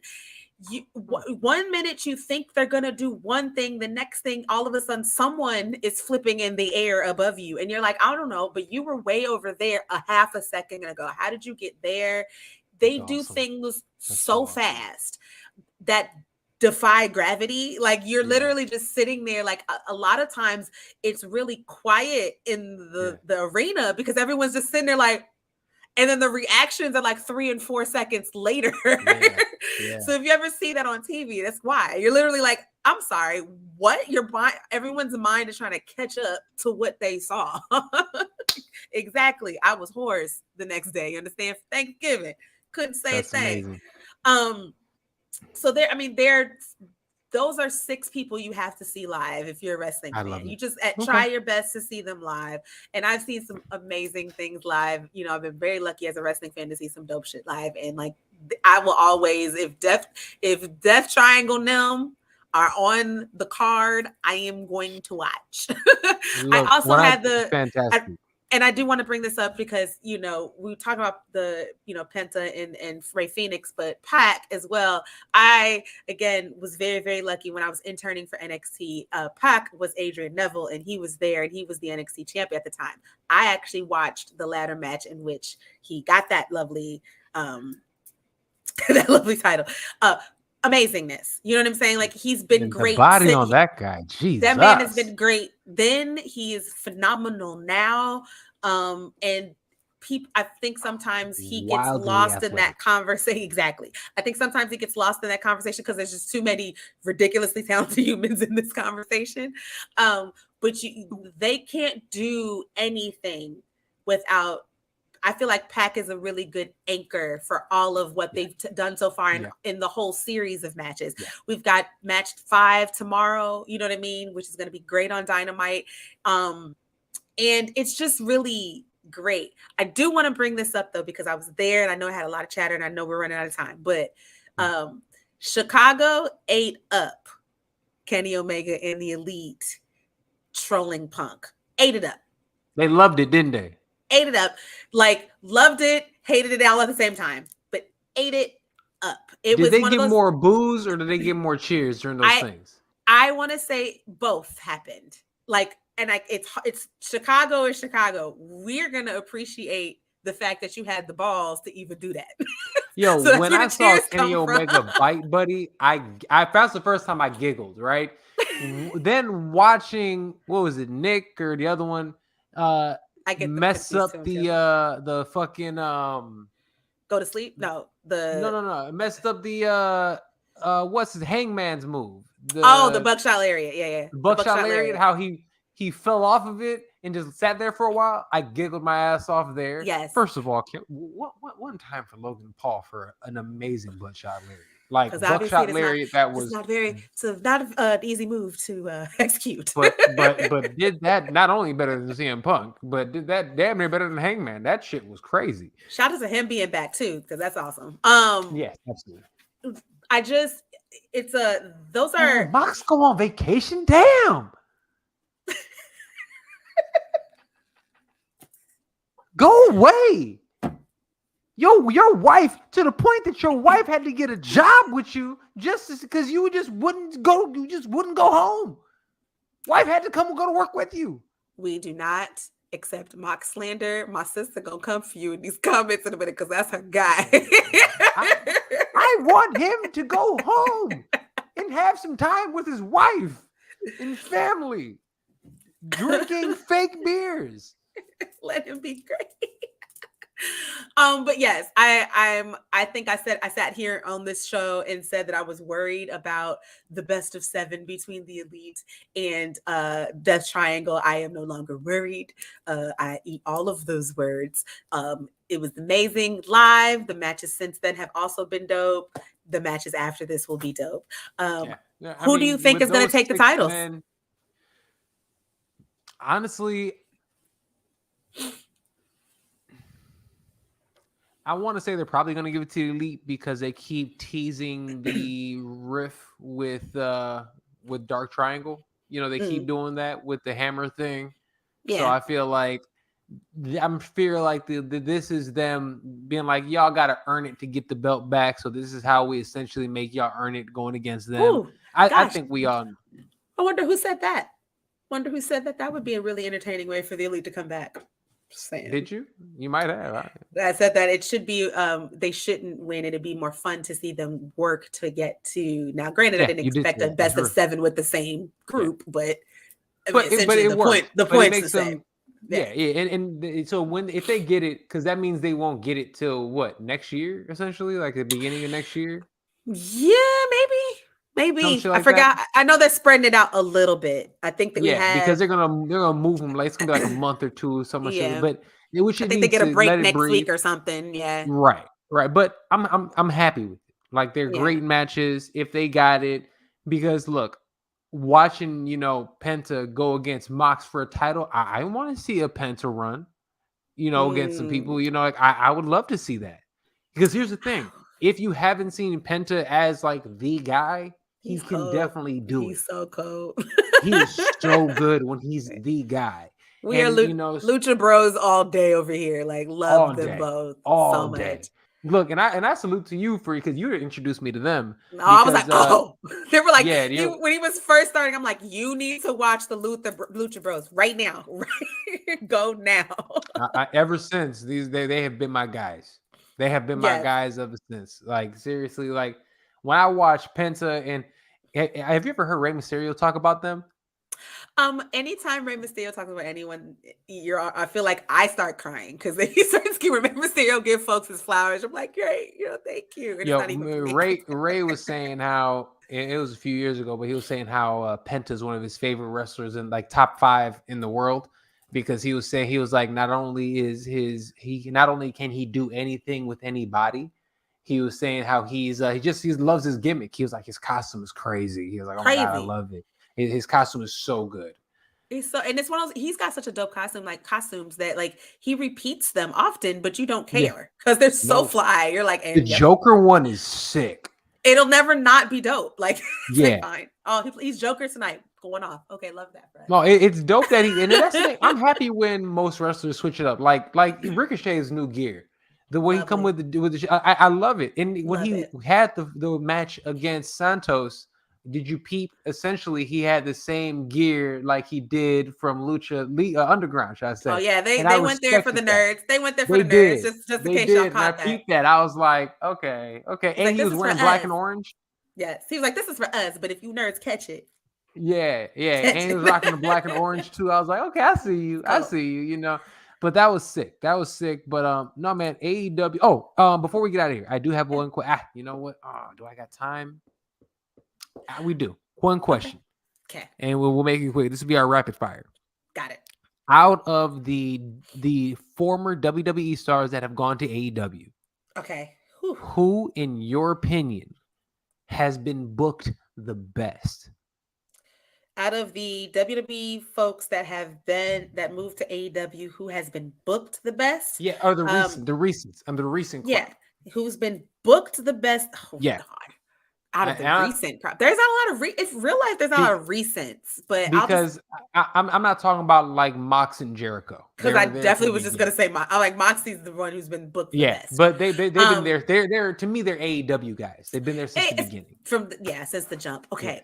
One minute you think they're gonna do one thing, the next thing, all of a sudden someone is flipping in the air above you, and you're like, I don't know, but you were way over there a half a second ago. How did you get there? They do things so fast that defy gravity. Like, you're literally just sitting there. Like, a lot of times it's really quiet in the arena because everyone's just sitting there like, and then the reactions are like 3 and 4 seconds later. So if you ever see that on TV, that's why. You're literally like, I'm sorry, what? Everyone's mind is trying to catch up to what they saw. Exactly. I was hoarse the next day. You understand? For Thanksgiving. Couldn't say a thing. Amazing. So those are 6 people you have to see live if you're a wrestling fan. You just try your best to see them live. And I've seen some amazing things live. You know, I've been very lucky as a wrestling fan to see some dope shit live. And like, I will always, if Death Triangle Nim are on the card, I am going to watch. I also had fantastic. And I do want to bring this up because, you know, we talk about the, you know, Penta and Ray Phoenix, but Pac as well. I, again, was very, very lucky when I was interning for NXT. Pac was Adrian Neville, and he was there, and he was the NXT champion at the time. I actually watched the ladder match in which he got that lovely title. Amazingness. You know what I'm saying? Like, he's been great. The body on that guy. Jesus. That man has been great. Then he is phenomenal now. And I think sometimes he gets lost in that conversation. Exactly. I think sometimes he gets lost in that conversation because there's just too many ridiculously talented humans in this conversation. But they can't do anything without. I feel like Pac is a really good anchor for all of what they've done so far in the whole series of matches. We've got match 5 tomorrow, you know what I mean? Which is going to be great on Dynamite. And it's just really great. I do want to bring this up though, because I was there and I know I had a lot of chatter and I know we're running out of time, but Chicago ate up Kenny Omega and the Elite trolling Punk. Ate it up. They loved it, didn't they? Ate it up, like loved it, hated it all at the same time, but ate it up. Did they get more boos or did they get more cheers during those things? I want to say both happened. Like, and it's Chicago is Chicago. We're gonna appreciate the fact that you had the balls to even do that. Yo, so when I saw Kenny Omega bite Buddy, that's the first time I giggled. Right. Then watching, what was it, Nick or the other one? I get mess up the fucking go to sleep. No, messed up the what's his Hangman's move? The buckshot lariat. Yeah. The buckshot lariat. How he fell off of it and just sat there for a while. I giggled my ass off there. Yes. First of all, one time for Logan Paul for an amazing buckshot lariat. Like buckshot lariat, it's not an easy move to execute. But did that not only better than CM Punk, but did that damn near better than Hangman. That shit was crazy. Shout out to him being back too, because that's awesome. Yes, absolutely. Those are Mox go on vacation. Damn. Go away. Your wife, to the point that your wife had to get a job with you just because you just wouldn't go home. Wife had to come and go to work with you. We do not accept mock slander. My sister gonna come for you in these comments in a minute because that's her guy. I want him to go home and have some time with his wife and family, drinking fake beers. Let him be great. But yes, I think I sat here on this show and said that I was worried about the best of 7 between the Elite and Death Triangle. I am no longer worried. I eat all of those words. It was amazing live. The matches since then have also been dope. The matches after this will be dope. Who do you think is going to take the titles? Honestly, I want to say they're probably going to give it to the Elite because they keep teasing the riff with Dark Triangle. You know, they keep Mm, doing that with the hammer thing. So yeah. I feel like this is them being like, y'all got to earn it to get the belt back. So this is how we essentially make y'all earn it going against them. Ooh, I gosh. think we all I wonder who said that. Wonder who said that. That would be a really entertaining way for the Elite to come back. Just saying. did. You might have. I said that it should be they shouldn't win. It'd be more fun to see them work to get to now. Granted, I Yeah, didn't you did expect say a that. That's best of true. 7 with the same Yeah, group, but I mean but essentially it works. the But it point's the makes same. them. Yeah. Yeah, so when if they get it, because that means they won't get it till what, next year, essentially, like the beginning of next year, Yeah, maybe. some Maybe. shit I like that. forgot. I know they're spreading it out a little bit. I think that we Yeah, because have they're gonna move them. Like it's gonna be like a month or two, so much shit. yeah. But we I should think they need get a to let break it next breathe. week or something. Yeah. Right, right. But I'm happy with it. Like they're Yeah. great matches if they got it. Because look, watching Penta go against Mox for a title, I want to see a Penta run. Against some Mm. people. Like I would love to see that. Because here's the thing: if you haven't seen Penta as like the guy, he He's can cold. definitely do it. He's so cold. He is so good when he's the guy. We are And Lucha Bros all day over here. Like all love them day, both so all much. day. Look, and I salute to you because you introduced me to them. No, I was like, Because oh, they were like, yeah, when he was first starting, I'm like, you need to watch the Lucha Bros right now, right? Go now. ever since they have been my guys. They have been my Yes. guys ever since. Like seriously, like when I watch Penta and have you ever heard Rey Mysterio talk about them? Anytime Rey Mysterio talks about anyone, I feel like I start crying because he starts giving Rey Mysterio give folks his flowers. I'm like, great, thank you. And it's not even for me. Ray was saying how it was a few years ago, but he was saying how Penta is one of his favorite wrestlers in like top 5 in the world because he was saying he was like not only can he do anything with anybody. He was saying how he loves his gimmick. He was like his costume is crazy. He was like, oh my god, I Crazy. love it. His costume is so good. And it's one of those, he's got such a dope costumes that like he repeats them often, but you don't Yeah, care because they're so no, fly. You're like, the and yep, Joker one is sick. it'll never not be dope. Like, it's Yeah. like fine. Oh, he's Joker tonight, going off. Okay, love that, Fred. No, it's dope that and that's the thing. I'm happy when most wrestlers switch it up. Like Ricochet's new gear, the way he come Lovely. with the I love it. And when Love he it. had the match against Santos, did you peep? Essentially, he had the same gear like he did from Lucha Underground, should I say? Oh yeah, And they I went there for the respected that. nerds. They went there for They the nerds, did. just in They case y'all did. And I caught that. peeped that. I was like, okay. He's And like, he this was is for wearing black and us. orange. Yes, he was like, this is for us, but if you nerds catch it, Yeah. catch And he it. was rocking the black and orange too. I was like, okay, I see you. I Cool. see you. But that was sick. That was sick. But no, man, AEW. Oh, before we get out of here, I do have one question. You know what? Do I got time? We do. One question. Okay. And we'll make it quick. This will be our rapid fire. Got it. Out of the former WWE stars that have gone to AEW, Okay. who, in your opinion, has been booked the best? Out of the WWE folks that moved to AEW, who has been booked the best? Yeah, or the recents. The recent crowd. Yeah, who's been booked the best? Oh yeah. God. Out of the recent crowd, there's not a lot of it's real life. There's not a lot of recents, but because I'm not talking about like Mox and Jericho, because I definitely was just gonna say Moxie's the one who's been booked the best. But they've been there. They're to me they're AEW guys. They've been there since the beginning. Since the jump. Okay.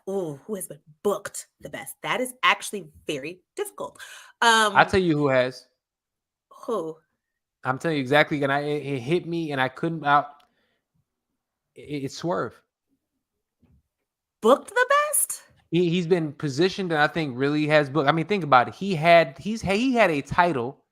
Who has been booked the best? That is actually very difficult. I'll tell you who has. Who? I'm telling you exactly, and it hit me, and I couldn't out. It's Swerve. Booked the best? He's been positioned, and I think really has booked. I mean, think about it. He had a title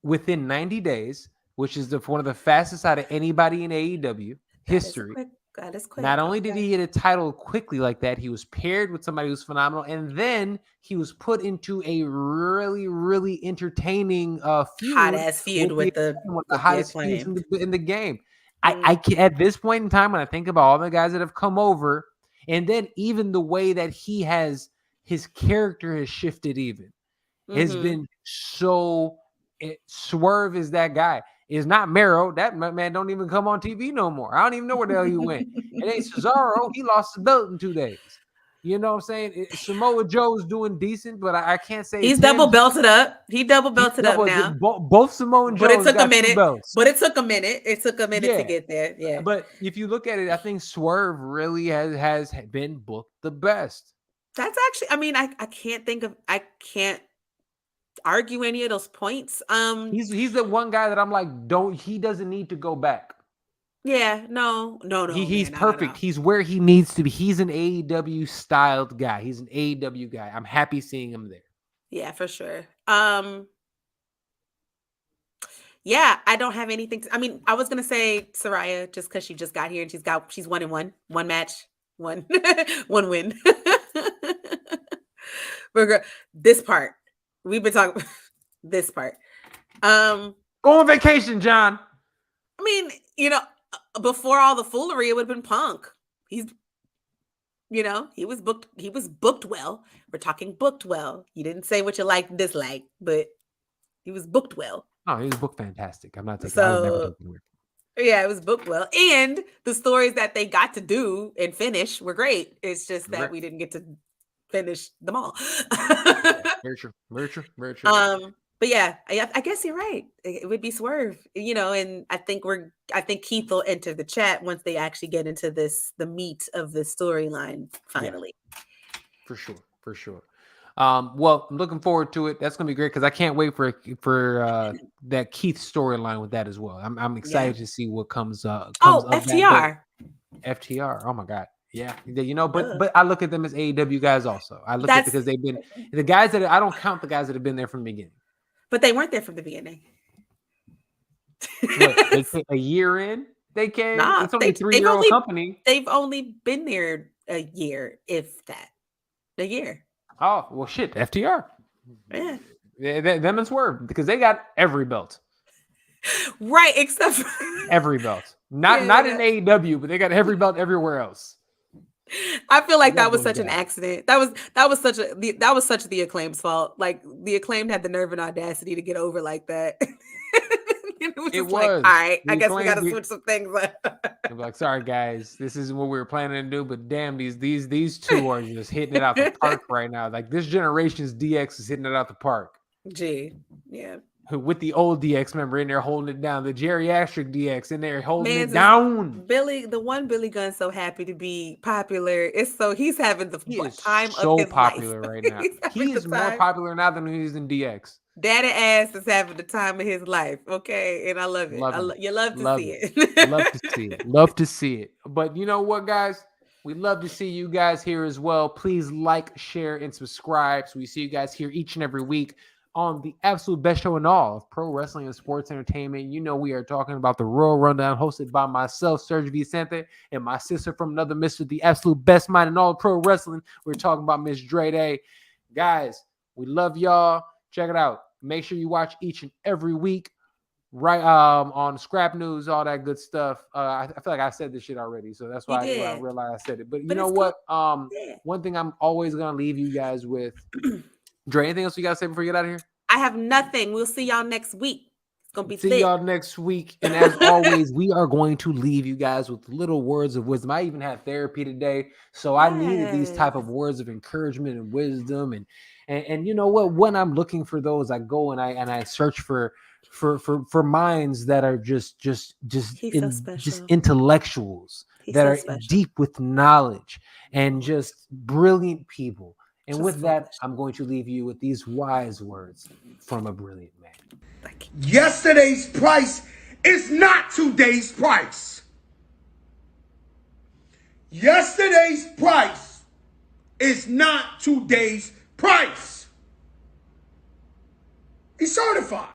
within 90 days, which is one of the fastest out of anybody in AEW history. That is quick. Not only did he get a title quickly like that, he was paired with somebody who's phenomenal, and then he was put into a really, really entertaining feud, hot ass feud with the hottest feuds in the game. I at this point in time, when I think about all the guys that have come over, and then even the way that his character has shifted, even has been so. Swerve is that guy. It's not Mero. That man don't even come on TV no more. I don't even know where the hell he went. It ain't Cesaro. He lost the belt in 2 days. You know what I'm saying? Samoa Joe's doing decent, but I can't say He's it's double him. belted up. He double belted up now. Both Samoa But it Joes took a got 2 minute. belts. But it took a minute. It took a minute to Yeah. get there. Yeah. But if you look at it, I think Swerve really has been booked the best. That's actually, I mean, I can't argue any of those points. He's the one guy that I'm like, he doesn't need to go back. Yeah, no, He's man, perfect. He's where he needs to be. He's an AEW styled guy. He's an AEW guy. I'm happy seeing him there. Yeah, for sure. Yeah, I don't have anything I mean, I was gonna say Saraya just because she just got here and she's 1-1, one match, one one win. This part. We've been talking this part. Go on vacation, John. I mean, before all the foolery, it would have been Punk. He was booked well. We're talking booked well. You didn't say what you liked and disliked, but he was booked well. Oh, he was booked fantastic. I'm not taking So, I was never taking it. Yeah, it was booked well. And the stories that they got to do and finish were great. It's just that we didn't get to finish them all. Very true. Very true. Very true. But yeah, I guess you're right. It would be Swerve, and I think Keith will enter the chat once they actually get into the meat of the storyline finally. Yeah. For sure. Well, I'm looking forward to it. That's gonna be great because I can't wait for that Keith storyline with that as well. I'm excited to see what comes up. FTR. FTR. Oh my God. Yeah, but I look at them as AEW guys also. I look at because they've been the guys that I don't count the guys that have been there from the beginning. But they weren't there from the beginning. What, they a year in? They came. Nah, it's only a 3-year-old company. They've only been there a year, if that. A year. Oh, well, shit. FTR. Yeah. Them and Swerve because they got every belt. Right, except for every belt. Not in AEW, but they got every belt everywhere else. I feel like that was such an accident. That was such the Acclaimed's fault. Like the Acclaimed had the nerve and audacity to get over like that. It was like, all right, I guess we got to switch some things up. I'm like, sorry guys, this isn't what we were planning to do, but damn, these two are just hitting it out the park right now. Like this generation's DX is hitting it out the park. Gee, yeah. With the old DX member in there holding it down, the geriatric DX in there holding it down. The one Billy Gunn's so happy to be popular. He's having the time of his life. So popular right now. He is more popular now than he is in DX. Daddy ass is having the time of his life. Okay, and I love it. You love to see it. Love to see it. Love to see it. But you know what, guys? We love to see you guys here as well. Please like, share, and subscribe so we see you guys here each and every week on the absolute best show in all of pro wrestling and sports entertainment. We are talking about the Royal Rundown, hosted by myself, SERG VICENTE, and my sister from another mister, the absolute best mind in all of pro wrestling. We're talking about Miss Dre Day. Guys, we love y'all. Check it out. Make sure you watch each and every week, right? On Scrap News, all that good stuff. I feel like I said this shit already, so that's why I realized I said it. But you know what? Cool. One thing I'm always gonna leave you guys with. Dre, anything else you gotta say before you get out of here? I have nothing. We'll see y'all next week. It's gonna be see y'all next week. And as always, we are going to leave you guys with little words of wisdom. I even had therapy today, so I needed these type of words of encouragement and wisdom. And you know what? When I'm looking for those, I go and I search for minds that are just intellectuals that are deep with knowledge and just brilliant people. And with that, I'm going to leave you with these wise words from a brilliant man. Yesterday's price is not today's price. Yesterday's price is not today's price. He's certified.